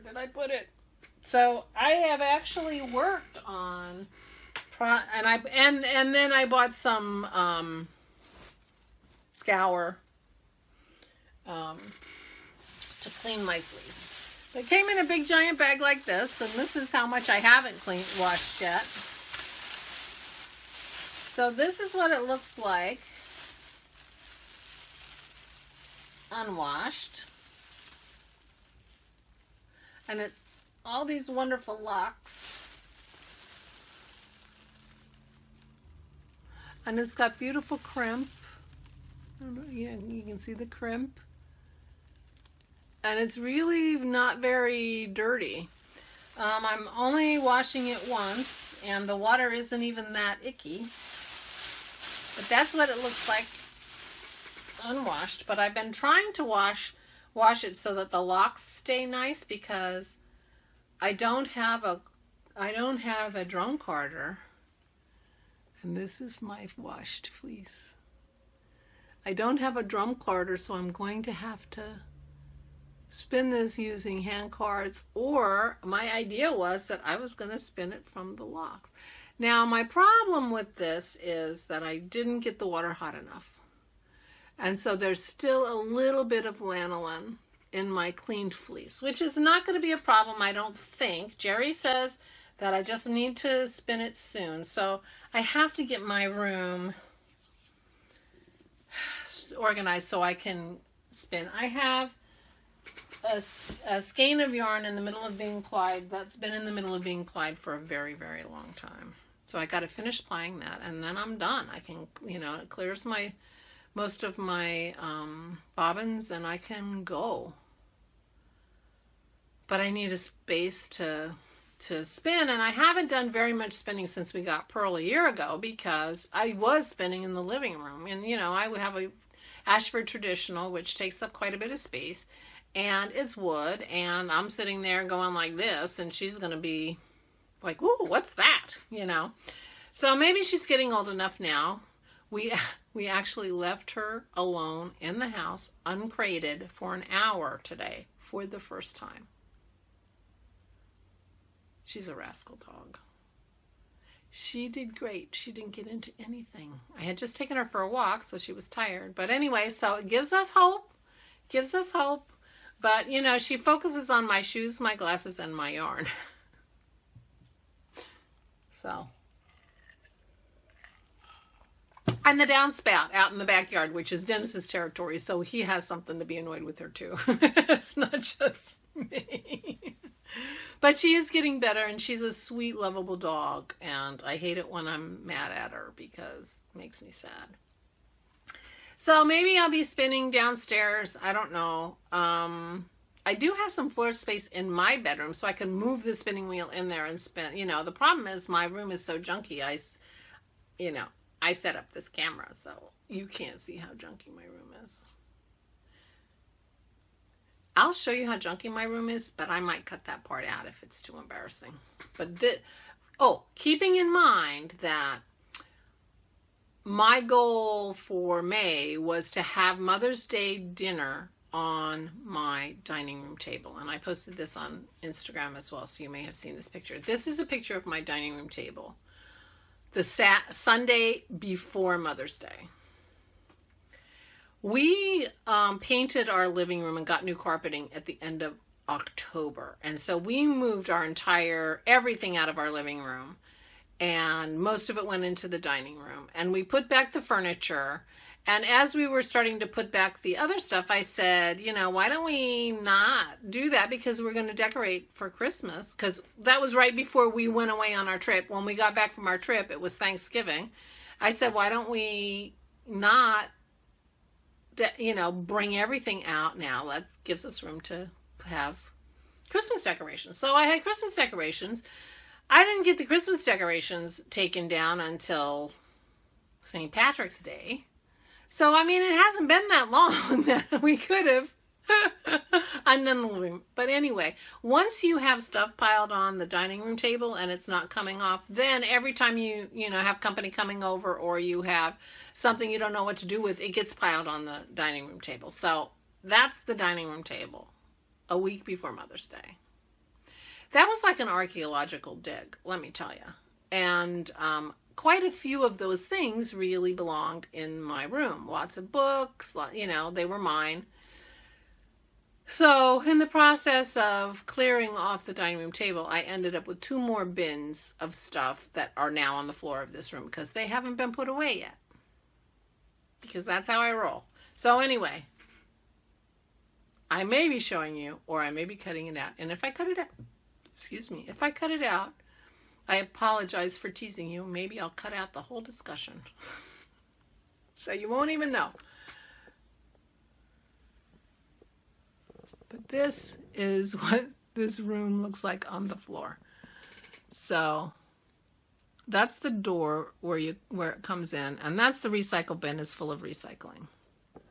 did I put it? So I have actually worked on, and then I bought some scour to clean my fleece. It came in a big giant bag like this, and this is how much I haven't washed yet. So this is what it looks like unwashed, and it's all these wonderful locks, and it's got beautiful crimp. I don't know, yeah, you can see the crimp, and it's really not very dirty. I'm only washing it once, and the water isn't even that icky, but that's what it looks like unwashed. But I've been trying to wash it so that the locks stay nice, because I don't have a drum carder, and this is my washed fleece. I don't have a drum carder, so I'm going to have to spin this using hand cards, or my idea was that I was going to spin it from the locks. Now my problem with this is that I didn't get the water hot enough. And so there's still a little bit of lanolin in my cleaned fleece, which is not going to be a problem, I don't think. Jerry says that I just need to spin it soon. So I have to get my room organized so I can spin. I have a skein of yarn in the middle of being plied that's been in the middle of being plied for a very, very long time. So I got to finish plying that, and then I'm done. I can, you know, it clears most of my bobbins, and I can go. But I need a space to spin, and I haven't done very much spinning since we got Pearl a year ago, because I was spinning in the living room, and you know, I would have a Ashford traditional, which takes up quite a bit of space, and it's wood, and I'm sitting there going like this, and she's going to be like, "Ooh, what's that?" You know. So maybe she's getting old enough now. We actually left her alone in the house, uncrated, for an hour today for the first time. She's a rascal dog. She did great. She didn't get into anything. I had just taken her for a walk, so she was tired. But anyway, so it gives us hope. Gives us hope. But, you know, she focuses on my shoes, my glasses, and my yarn. So. And the downspout out in the backyard, which is Dennis's territory, so he has something to be annoyed with her too. It's not just me. But she is getting better, and she's a sweet, lovable dog, and I hate it when I'm mad at her because it makes me sad. So maybe I'll be spinning downstairs. I don't know. I do have some floor space in my bedroom, so I can move the spinning wheel in there and spin. You know, the problem is my room is so junky. I set up this camera, so you can't see how junky my room is. I'll show you how junky my room is, but I might cut that part out if it's too embarrassing. But keeping in mind that my goal for May was to have Mother's Day dinner on my dining room table. And I posted this on Instagram as well, so you may have seen this picture. This is a picture of my dining room table. The Sunday before Mother's Day. We painted our living room and got new carpeting at the end of October. And so we moved everything out of our living room. And most of it went into the dining room. And we put back the furniture. And as we were starting to put back the other stuff, I said, you know, why don't we not do that? Because we're going to decorate for Christmas. Because that was right before we went away on our trip. When we got back from our trip, it was Thanksgiving. I said, why don't we not, you know, bring everything out now? That gives us room to have Christmas decorations. So I had Christmas decorations. I didn't get the Christmas decorations taken down until St. Patrick's Day. So, I mean, it hasn't been that long that we could have undone the living room. But anyway, once you have stuff piled on the dining room table and it's not coming off, then every time you have company coming over or you have something you don't know what to do with, it gets piled on the dining room table. So that's the dining room table a week before Mother's Day. That was like an archaeological dig, let me tell you. And quite a few of those things really belonged in my room. Lots of books, you know, they were mine. So in the process of clearing off the dining room table, I ended up with 2 more bins of stuff that are now on the floor of this room because they haven't been put away yet. Because that's how I roll. So anyway, I may be showing you, or I may be cutting it out. And if I cut it out, if I cut it out, I apologize for teasing you. Maybe I'll cut out the whole discussion. So you won't even know. But this is what this room looks like on the floor. So that's the door where it comes in. And that's the recycle bin is full of recycling.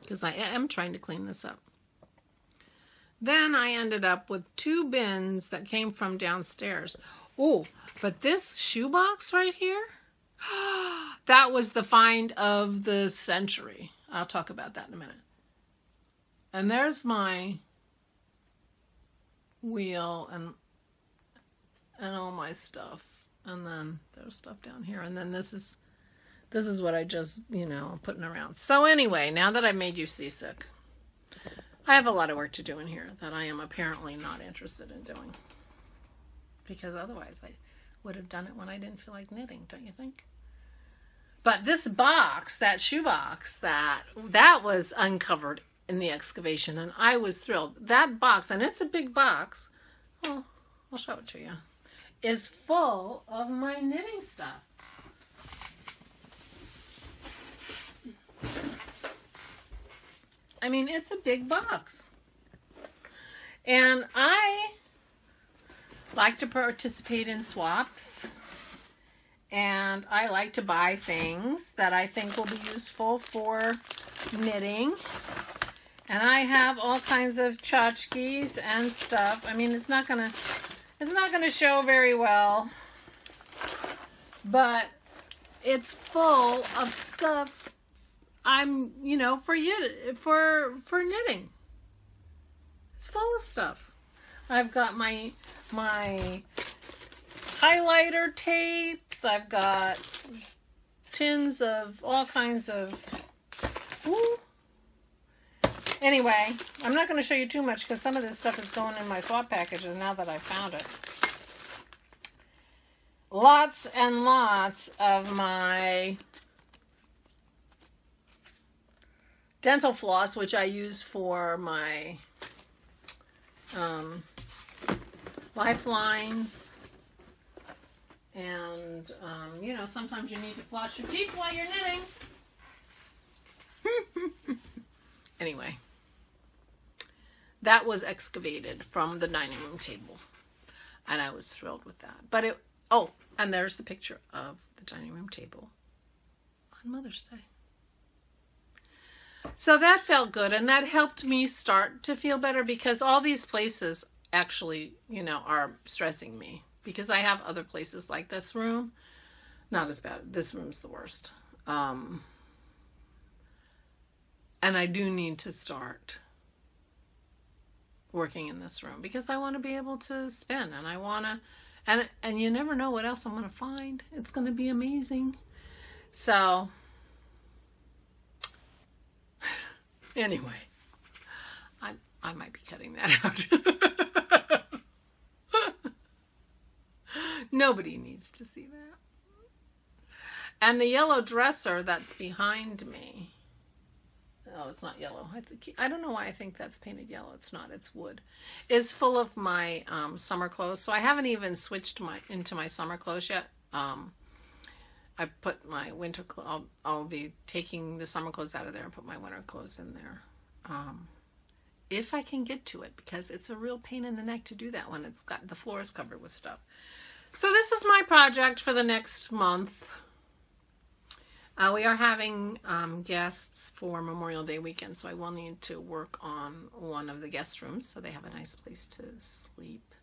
Because I am trying to clean this up. Then I ended up with 2 bins that came from downstairs. Oh, but this shoebox right here, that was the find of the century. I'll talk about that in a minute. And there's my wheel and all my stuff. And then there's stuff down here. And then this is what I just, putting around. So anyway, now that I've made you seasick, I have a lot of work to do in here that I am apparently not interested in doing. Because otherwise I would have done it when I didn't feel like knitting, don't you think? But this box, that shoebox, that was uncovered in the excavation, and I was thrilled. That box, and it's a big box, oh, I'll show it to you, is full of my knitting stuff. I mean, it's a big box. And I like to participate in swaps. And I like to buy things that I think will be useful for knitting. And I have all kinds of tchotchkes and stuff. I mean, it's not gonna show very well, but it's full of stuff. For knitting. It's full of stuff. I've got my highlighter tapes. I've got tins of all kinds of. Ooh. Anyway, I'm not going to show you too much because some of this stuff is going in my swap packages now that I've found it. Lots and lots of my dental floss, which I use for my lifelines. And, sometimes you need to floss your teeth while you're knitting. Anyway, that was excavated from the dining room table. And I was thrilled with that. But and there's the picture of the dining room table on Mother's Day. So that felt good, and that helped me start to feel better because all these places actually, are stressing me because I have other places like this room. Not as bad. This room's the worst. And I do need to start working in this room because I want to be able to spin, and I want to, and you never know what else I'm going to find. It's going to be amazing. So anyway, I might be cutting that out. Nobody needs to see that. And the yellow dresser that's behind me, oh, it's not yellow. I don't know why I think that's painted yellow. It's not. It's wood. Is full of my summer clothes. So I haven't even switched into my summer clothes yet. I put my winter clothes. I'll be taking the summer clothes out of there and put my winter clothes in there. If I can get to it, because it's a real pain in the neck to do that when it's got the floor is covered with stuff. So this is my project for the next month. We are having guests for Memorial Day weekend, so I will need to work on one of the guest rooms so they have a nice place to sleep.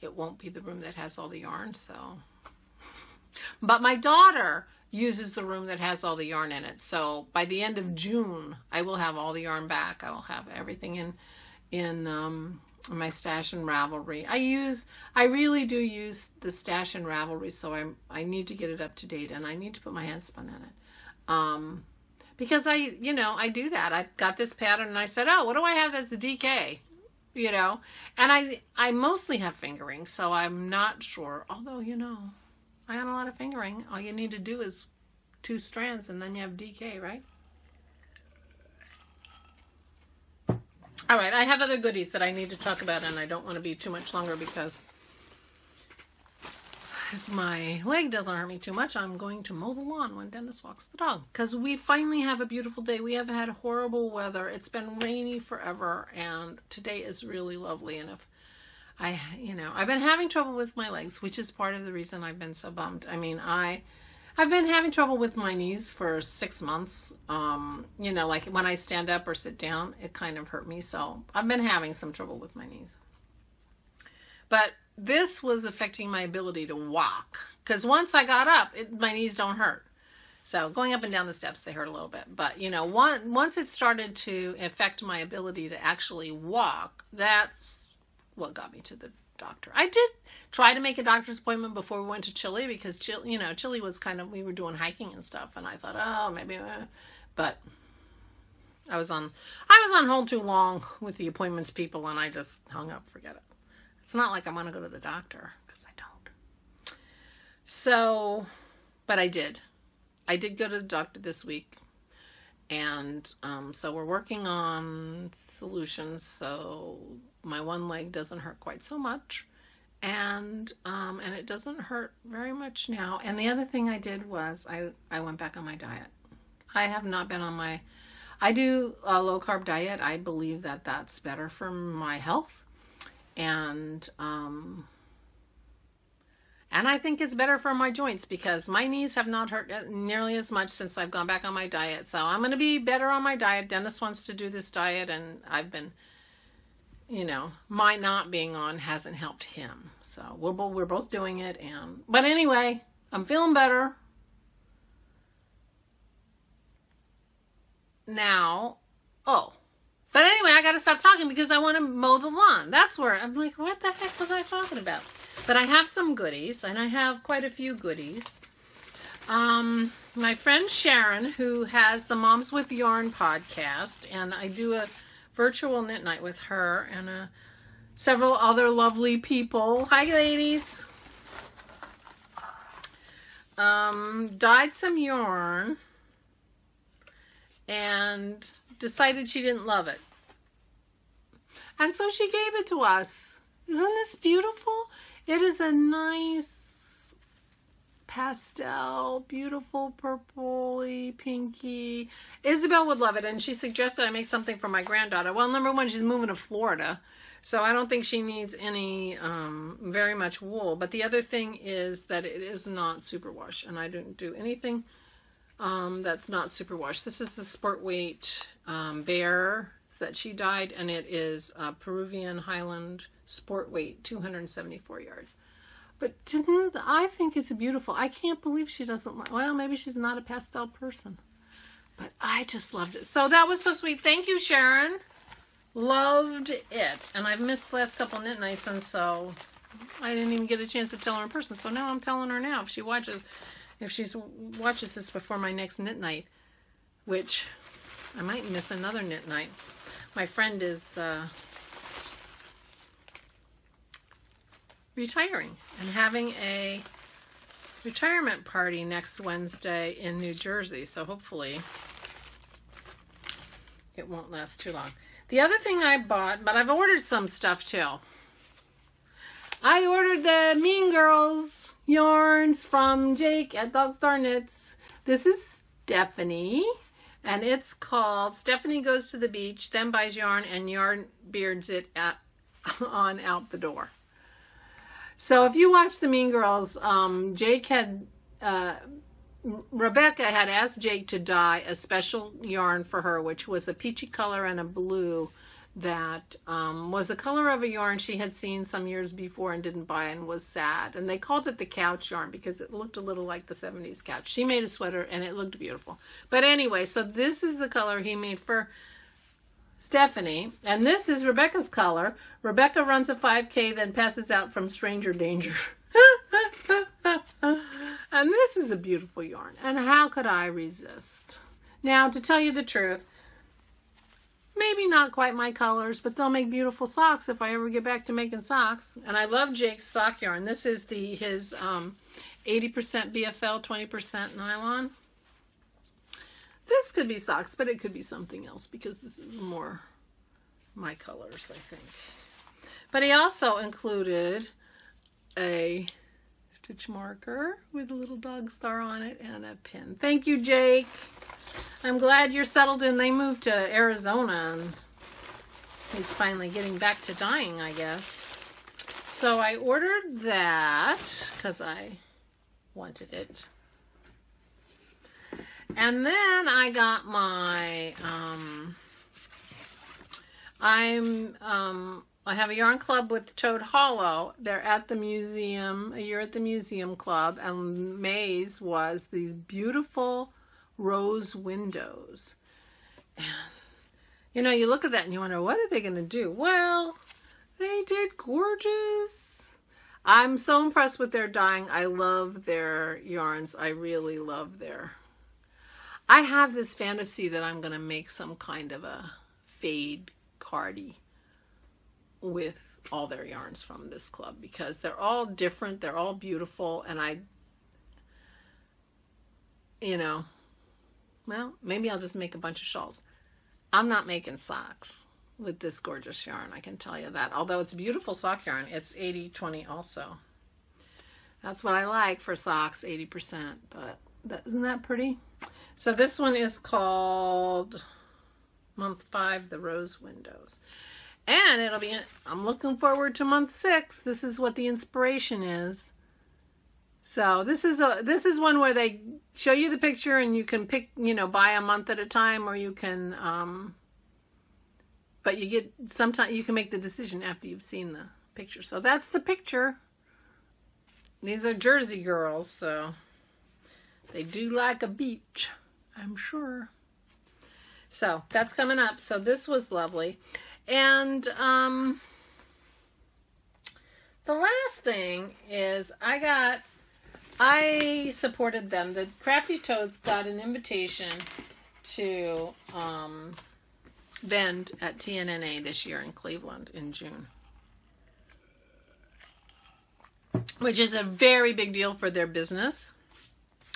It won't be the room that has all the yarn, so. But my daughter uses the room that has all the yarn in it. So by the end of June, I will have all the yarn back. I will have everything in my stash and Ravelry. I really do use the stash and Ravelry, so I need to get it up to date, and I need to put my hand spun in it. Because I do that. I got this pattern and I said, oh, what do I have that's a DK? And I mostly have fingering, so I'm not sure. Although, I got a lot of fingering. All you need to do is 2 strands and then you have DK, right? All right, I have other goodies that I need to talk about, and I don't want to be too much longer because if my leg doesn't hurt me too much, I'm going to mow the lawn when Dennis walks the dog. Because we finally have a beautiful day. We have had horrible weather. It's been rainy forever, and today is really lovely. And if I've been having trouble with my legs, which is part of the reason I've been so bummed. I mean, I've been having trouble with my knees for 6 months. Like when I stand up or sit down, it kind of hurt me. So I've been having some trouble with my knees. But this was affecting my ability to walk. Because once I got up, my knees don't hurt. So going up and down the steps, they hurt a little bit. But, once it started to affect my ability to actually walk, that's what got me to the doctor. I did try to make a doctor's appointment before we went to Chile because Chile was we were doing hiking and stuff, and I thought, oh, maybe, but I was on hold too long with the appointments people, and I just hung up. Forget it. It's not like I'm going to go to the doctor because I don't. So, but I did go to the doctor this week, And so we're working on solutions so my one leg doesn't hurt quite so much. And it doesn't hurt very much now. And the other thing I did was I went back on my diet. I have not been on my... I do a low-carb diet. I believe that that's better for my health. And I think it's better for my joints because my knees have not hurt nearly as much since I've gone back on my diet. So I'm going to be better on my diet. Dennis wants to do this diet, and I've been... You know, my not being on hasn't helped him. So we're both doing it. But anyway, I'm feeling better. Now, but anyway, I got to stop talking because I want to mow the lawn. That's where I'm like, what the heck was I talking about? But I have some goodies, and I have quite a few goodies. My friend Sharon, who has the Moms with Yarn podcast, and I do a virtual knit night with her and several other lovely people. Hi, ladies. Dyed some yarn and decided she didn't love it. And so she gave it to us. Isn't this beautiful? It is a nice pastel, beautiful purpley, pinky. Isabel would love it, and she suggested I make something for my granddaughter. Well, number one, she's moving to Florida, so I don't think she needs any very much wool. But the other thing is that it is not superwash, and I didn't do anything that's not superwash. This is the Sport Weight Bear that she dyed, and it is Peruvian Highland Sport Weight, 274 yards. But I think it's beautiful. I can't believe she doesn't like, well, maybe she's not a pastel person. But I just loved it. So that was so sweet. Thank you, Sharon. Loved it. And I've missed the last couple knit nights, and so I didn't even get a chance to tell her in person. So now I'm telling her now if she watches this before my next knit night, which I might miss another knit night. My friend is retiring and having a retirement party next Wednesday in New Jersey, so hopefully it won't last too long. The other thing I bought, but I've ordered some stuff too. I ordered the Mean Girls yarns from Jake at Dog Star Knits. This is Stephanie, and it's called Stephanie Goes to the Beach, Then Buys Yarn, and Yarn Beards It on Out the Door. So if you watch the Mean Girls, Rebecca had asked Jake to dye a special yarn for her, which was a peachy color and a blue that was the color of a yarn she had seen some years before and didn't buy and was sad. And they called it the couch yarn because it looked a little like the 70s couch. She made a sweater and it looked beautiful. But anyway, so this is the color he made for Stephanie, and this is Rebecca's color. Rebecca runs a 5K, then passes out from stranger danger. And this is a beautiful yarn, and how could I resist? Now, to tell you the truth, maybe not quite my colors, but they'll make beautiful socks if I ever get back to making socks. And I love Jake's sock yarn. This is his 80% BFL, 20% nylon. This could be socks, but it could be something else because this is more my colors, I think. But he also included a stitch marker with a little dog star on it and a pin. Thank you, Jake. I'm glad you're settled in. They moved to Arizona, and he's finally getting back to dyeing, I guess. So I ordered that because I wanted it. And then I got my, I have a yarn club with Toad Hollow. They're at the museum, a year at the museum club, and May's was these beautiful rose windows. And, you know, you look at that and you wonder, what are they going to do? Well, they did gorgeous. I'm so impressed with their dyeing. I love their yarns. I really love their... I have this fantasy that I'm going to make some kind of a fade cardie with all their yarns from this club because they're all different, they're all beautiful, and Well, maybe I'll just make a bunch of shawls. I'm not making socks with this gorgeous yarn, I can tell you that. Although it's beautiful sock yarn, it's 80-20 also. That's what I like for socks, 80%. But isn't that pretty? So this one is called month 5, the Rose Windows. And it'll be, I'm looking forward to month 6. This is what the inspiration is. So this is one where they show you the picture and you can pick, you know, buy a month at a time, or you can, but you get, sometimes you can make the decision after you've seen the picture. So that's the picture. These are Jersey girls, so they do like a beach, I'm sure. So that's coming up. So this was lovely. And the last thing is I supported them. The Crafty Toads got an invitation to vend at TNNA this year in Cleveland in June, which is a very big deal for their business,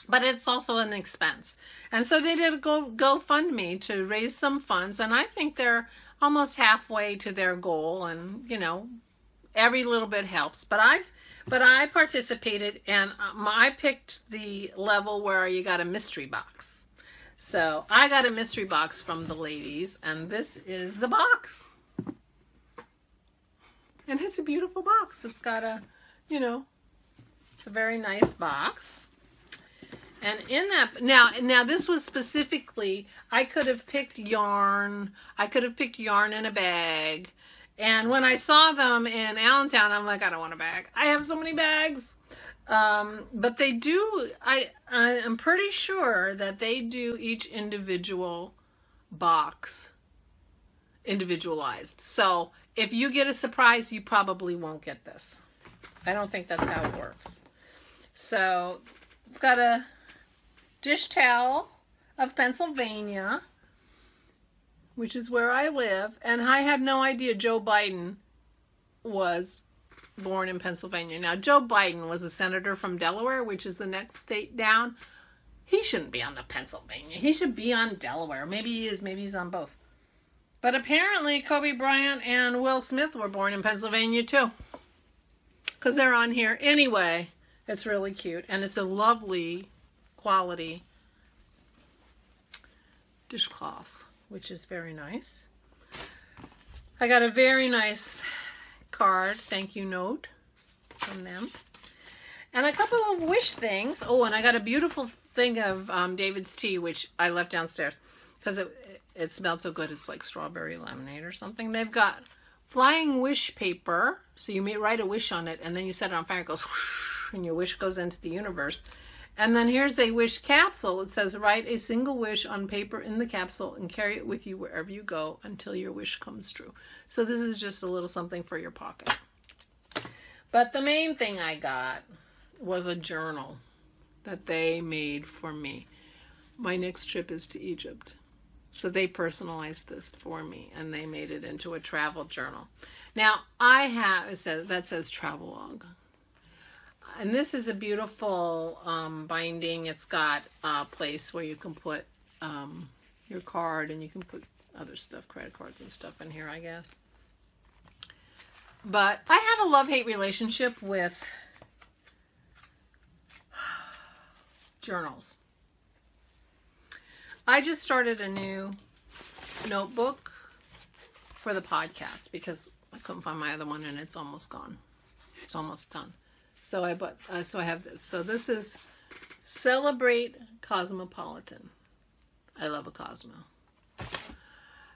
but it's also an expense. And so they did a GoFundMe to raise some funds, and I think they're almost halfway to their goal, and you know, every little bit helps. But I participated, and I picked the level where you got a mystery box. So I got a mystery box from the ladies, and this is the box. And it's a beautiful box. It's got a, you know, it's a very nice box. And in that, now this was specifically, I could have picked yarn. I could have picked yarn in a bag. And when I saw them in Allentown, I'm like, I don't want a bag. I have so many bags. But they do, I'm pretty sure that they do each individual box individualized. So if you get a surprise, you probably won't get this. I don't think that's how it works. So it's got a dish towel of Pennsylvania, which is where I live, and I had no idea Joe Biden was born in Pennsylvania. Now, Joe Biden was a senator from Delaware, which is the next state down. He shouldn't be on the Pennsylvania. He should be on Delaware. Maybe he is. Maybe he's on both. But apparently, Kobe Bryant and Will Smith were born in Pennsylvania, too, because they're on here. Anyway, it's really cute, and it's a lovely quality dishcloth, which is very nice. I got a very nice card, thank you note from them, and a couple of wish things. Oh, and I got a beautiful thing of David's tea, which I left downstairs because it smelled so good. It's like strawberry lemonade or something. They've got flying wish paper, so you may write a wish on it, and then you set it on fire. It goes whoosh, and your wish goes into the universe. And then here's a wish capsule. It says, write a single wish on paper in the capsule and carry it with you wherever you go until your wish comes true. So this is just a little something for your pocket. But the main thing I got was a journal that they made for me. My next trip is to Egypt. So they personalized this for me, and they made it into a travel journal. Now, I have, that says Travelog. And this is a beautiful binding. It's got a place where you can put your card, and you can put other stuff, credit cards and stuff in here, I guess. But I have a love-hate relationship with journals. I just started a new notebook for the podcast because I couldn't find my other one, and it's almost gone. It's almost done. So I have this. So this is Celebrate Cosmopolitan. I love a Cosmo.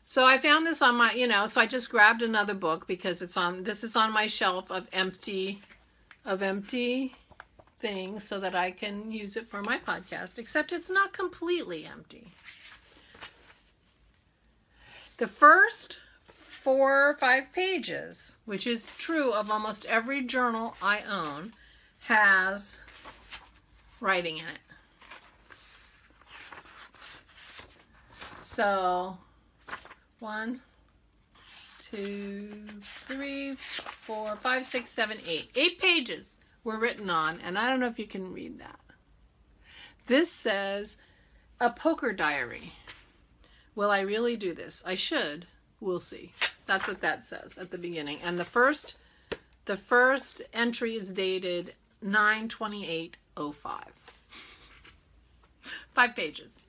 So I found this on my, so I just grabbed another book because this is on my shelf of empty things so that I can use it for my podcast, except it's not completely empty. The first 4 or 5 pages, which is true of almost every journal I own, has writing in it. So 1, 2, 3, 4, 5, 6, 7, 8. 8 pages were written on, and I don't know if you can read that. This says, a poker diary. Will I really do this? I should. We'll see. That's what that says at the beginning. And the first entry is dated 9/28/05. 5 pages.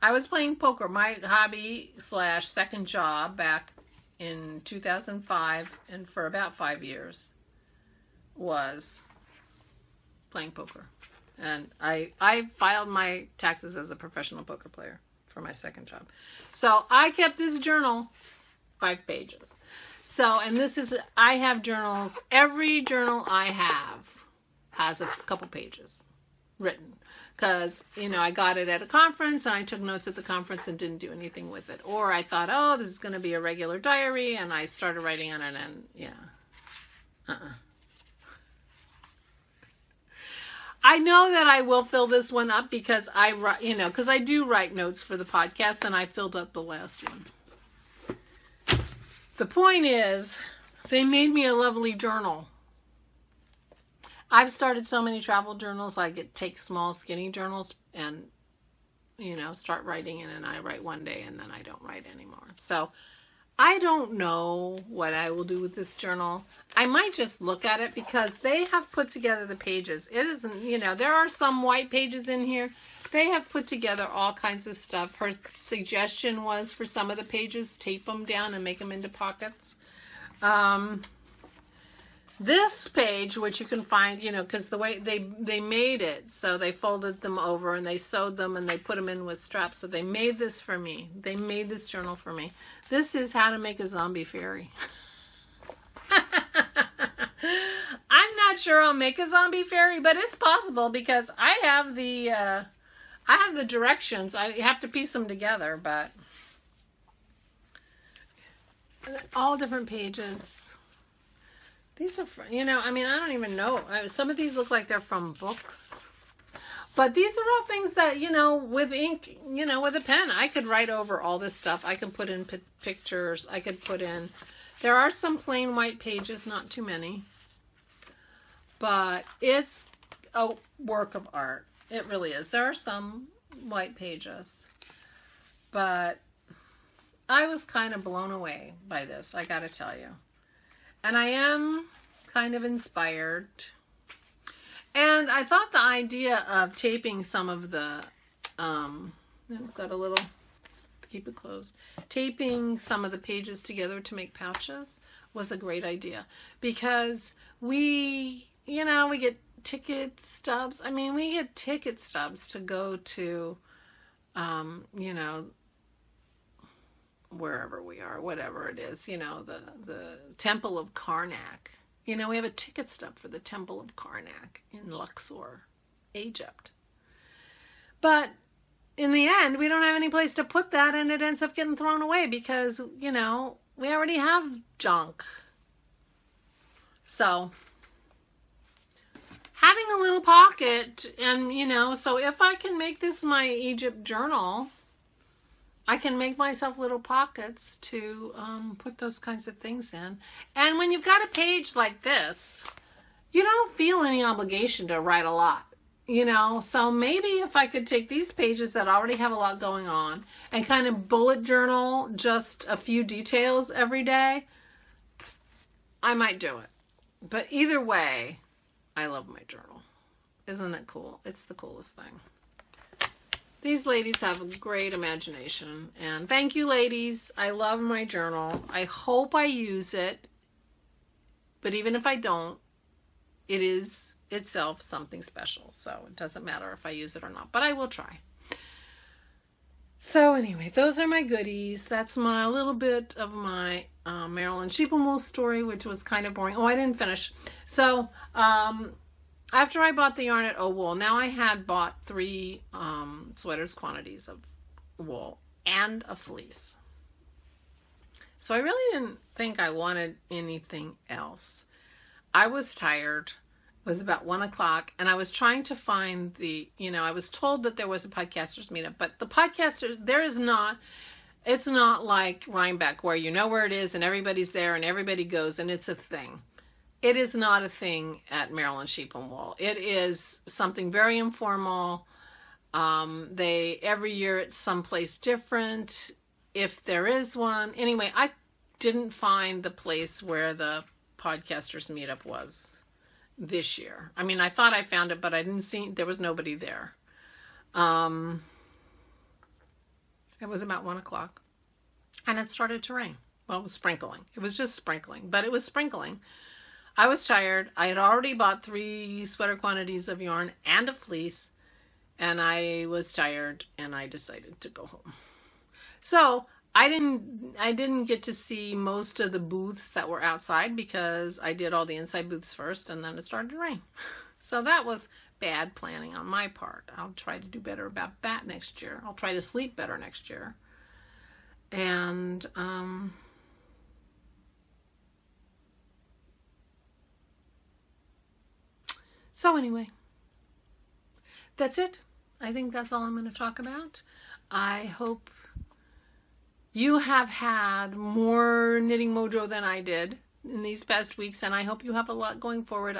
I was playing poker. My hobby / second job back in 2005, and for about 5 years, was playing poker. And I filed my taxes as a professional poker player for my second job. So I kept this journal, 5 pages. So, and this is, I have journals, every journal I have has a couple pages written. Because, you know, I got it at a conference and I took notes at the conference and didn't do anything with it. Or I thought, oh, this is going to be a regular diary, and I started writing on it, and yeah. I know that I will fill this one up because because I do write notes for the podcast, and I filled up the last one. The point is, they made me a lovely journal. I've started so many travel journals. I take small, skinny journals and, start writing in, and I write one day and then I don't write anymore. So I don't know what I will do with this journal. I might just look at it because they have put together the pages. It isn't, there are some white pages in here. They have put together all kinds of stuff. Her suggestion was for some of the pages, tape them down and make them into pockets. This page, which you can find, because the way they made it, so they folded them over and they sewed them and they put them in with straps. So they made this for me. They made this journal for me. This is how to make a zombie fairy. I'm not sure I'll make a zombie fairy, but it's possible because I have the directions. I have to piece them together, but all different pages. These are, I don't even know. Some of these look like they're from books. But these are all things that, with ink, with a pen, I could write over all this stuff. I can put in pictures. I could put in, there are some plain white pages, not too many. But it's a work of art. It really is. There are some white pages. But I was kind of blown away by this, I gotta tell you. And I am kind of inspired. And I thought the idea of taping some of the, it's got a little, to keep it closed, taping some of the pages together to make pouches was a great idea. Because we get ticket stubs. We get ticket stubs to go to, wherever we are, whatever it is, the Temple of Karnak. We have a ticket stub for the Temple of Karnak in Luxor, Egypt. But in the end, we don't have any place to put that, and it ends up getting thrown away because, we already have junk. So having a little pocket, and, so if I can make this my Egypt journal, I can make myself little pockets to put those kinds of things in. And when you've got a page like this, you don't feel any obligation to write a lot, So maybe if I could take these pages that already have a lot going on and kind of bullet journal just a few details every day, I might do it. But either way, I love my journal. Isn't it cool? It's the coolest thing. These ladies have a great imagination, and thank you, ladies. I love my journal. I hope I use it, but even if I don't, it is itself something special, so it doesn't matter if I use it or not, but I will try. So anyway, those are my goodies. That's my little bit of my Maryland sheep and wool story, which was kind of boring. Oh, I didn't finish. So, after I bought the yarn at O-Wool, now I had bought 3 sweaters quantities of wool and a fleece. So I really didn't think I wanted anything else. I was tired. It was about 1 o'clock, and I was trying to find I was told that there was a podcasters meetup, but the podcasters, it's not like Rhinebeck where you know where it is and everybody's there and everybody goes and it's a thing. It is not a thing at Maryland Sheep and Wool. It is something very informal. Every year it's someplace different, if there is one. Anyway, I didn't find the place where the podcasters meetup was this year. I mean, I thought I found it, but I didn't see, there was nobody there. It was about 1 o'clock and it started to rain. Well, it was sprinkling. It was just sprinkling, but it was sprinkling. I was tired. I had already bought 3 sweater quantities of yarn and a fleece, and I was tired and I decided to go home. So I didn't get to see most of the booths that were outside because I did all the inside booths first and then it started to rain. So that was bad planning on my part. I'll try to do better about that next year. I'll try to sleep better next year. And so anyway, that's it. I think that's all I'm going to talk about. I hope you have had more knitting mojo than I did in these past weeks, and I hope you have a lot going forward.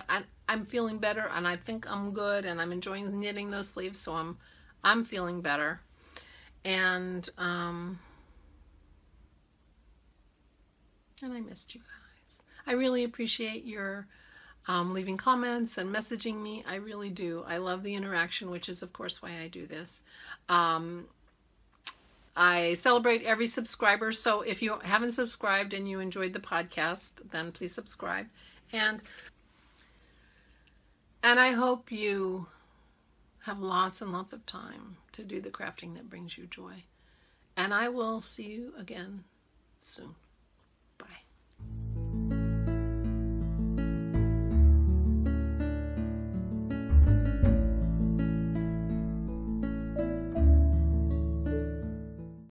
I'm feeling better, and I think I'm good, and I'm enjoying knitting those sleeves, so I'm feeling better. And I missed you guys. I really appreciate your leaving comments and messaging me. I really do. I love the interaction, which is, of course, why I do this. I celebrate every subscriber, so if you haven't subscribed and you enjoyed the podcast, then please subscribe. And I hope you have lots and lots of time to do the crafting that brings you joy. And I will see you again soon.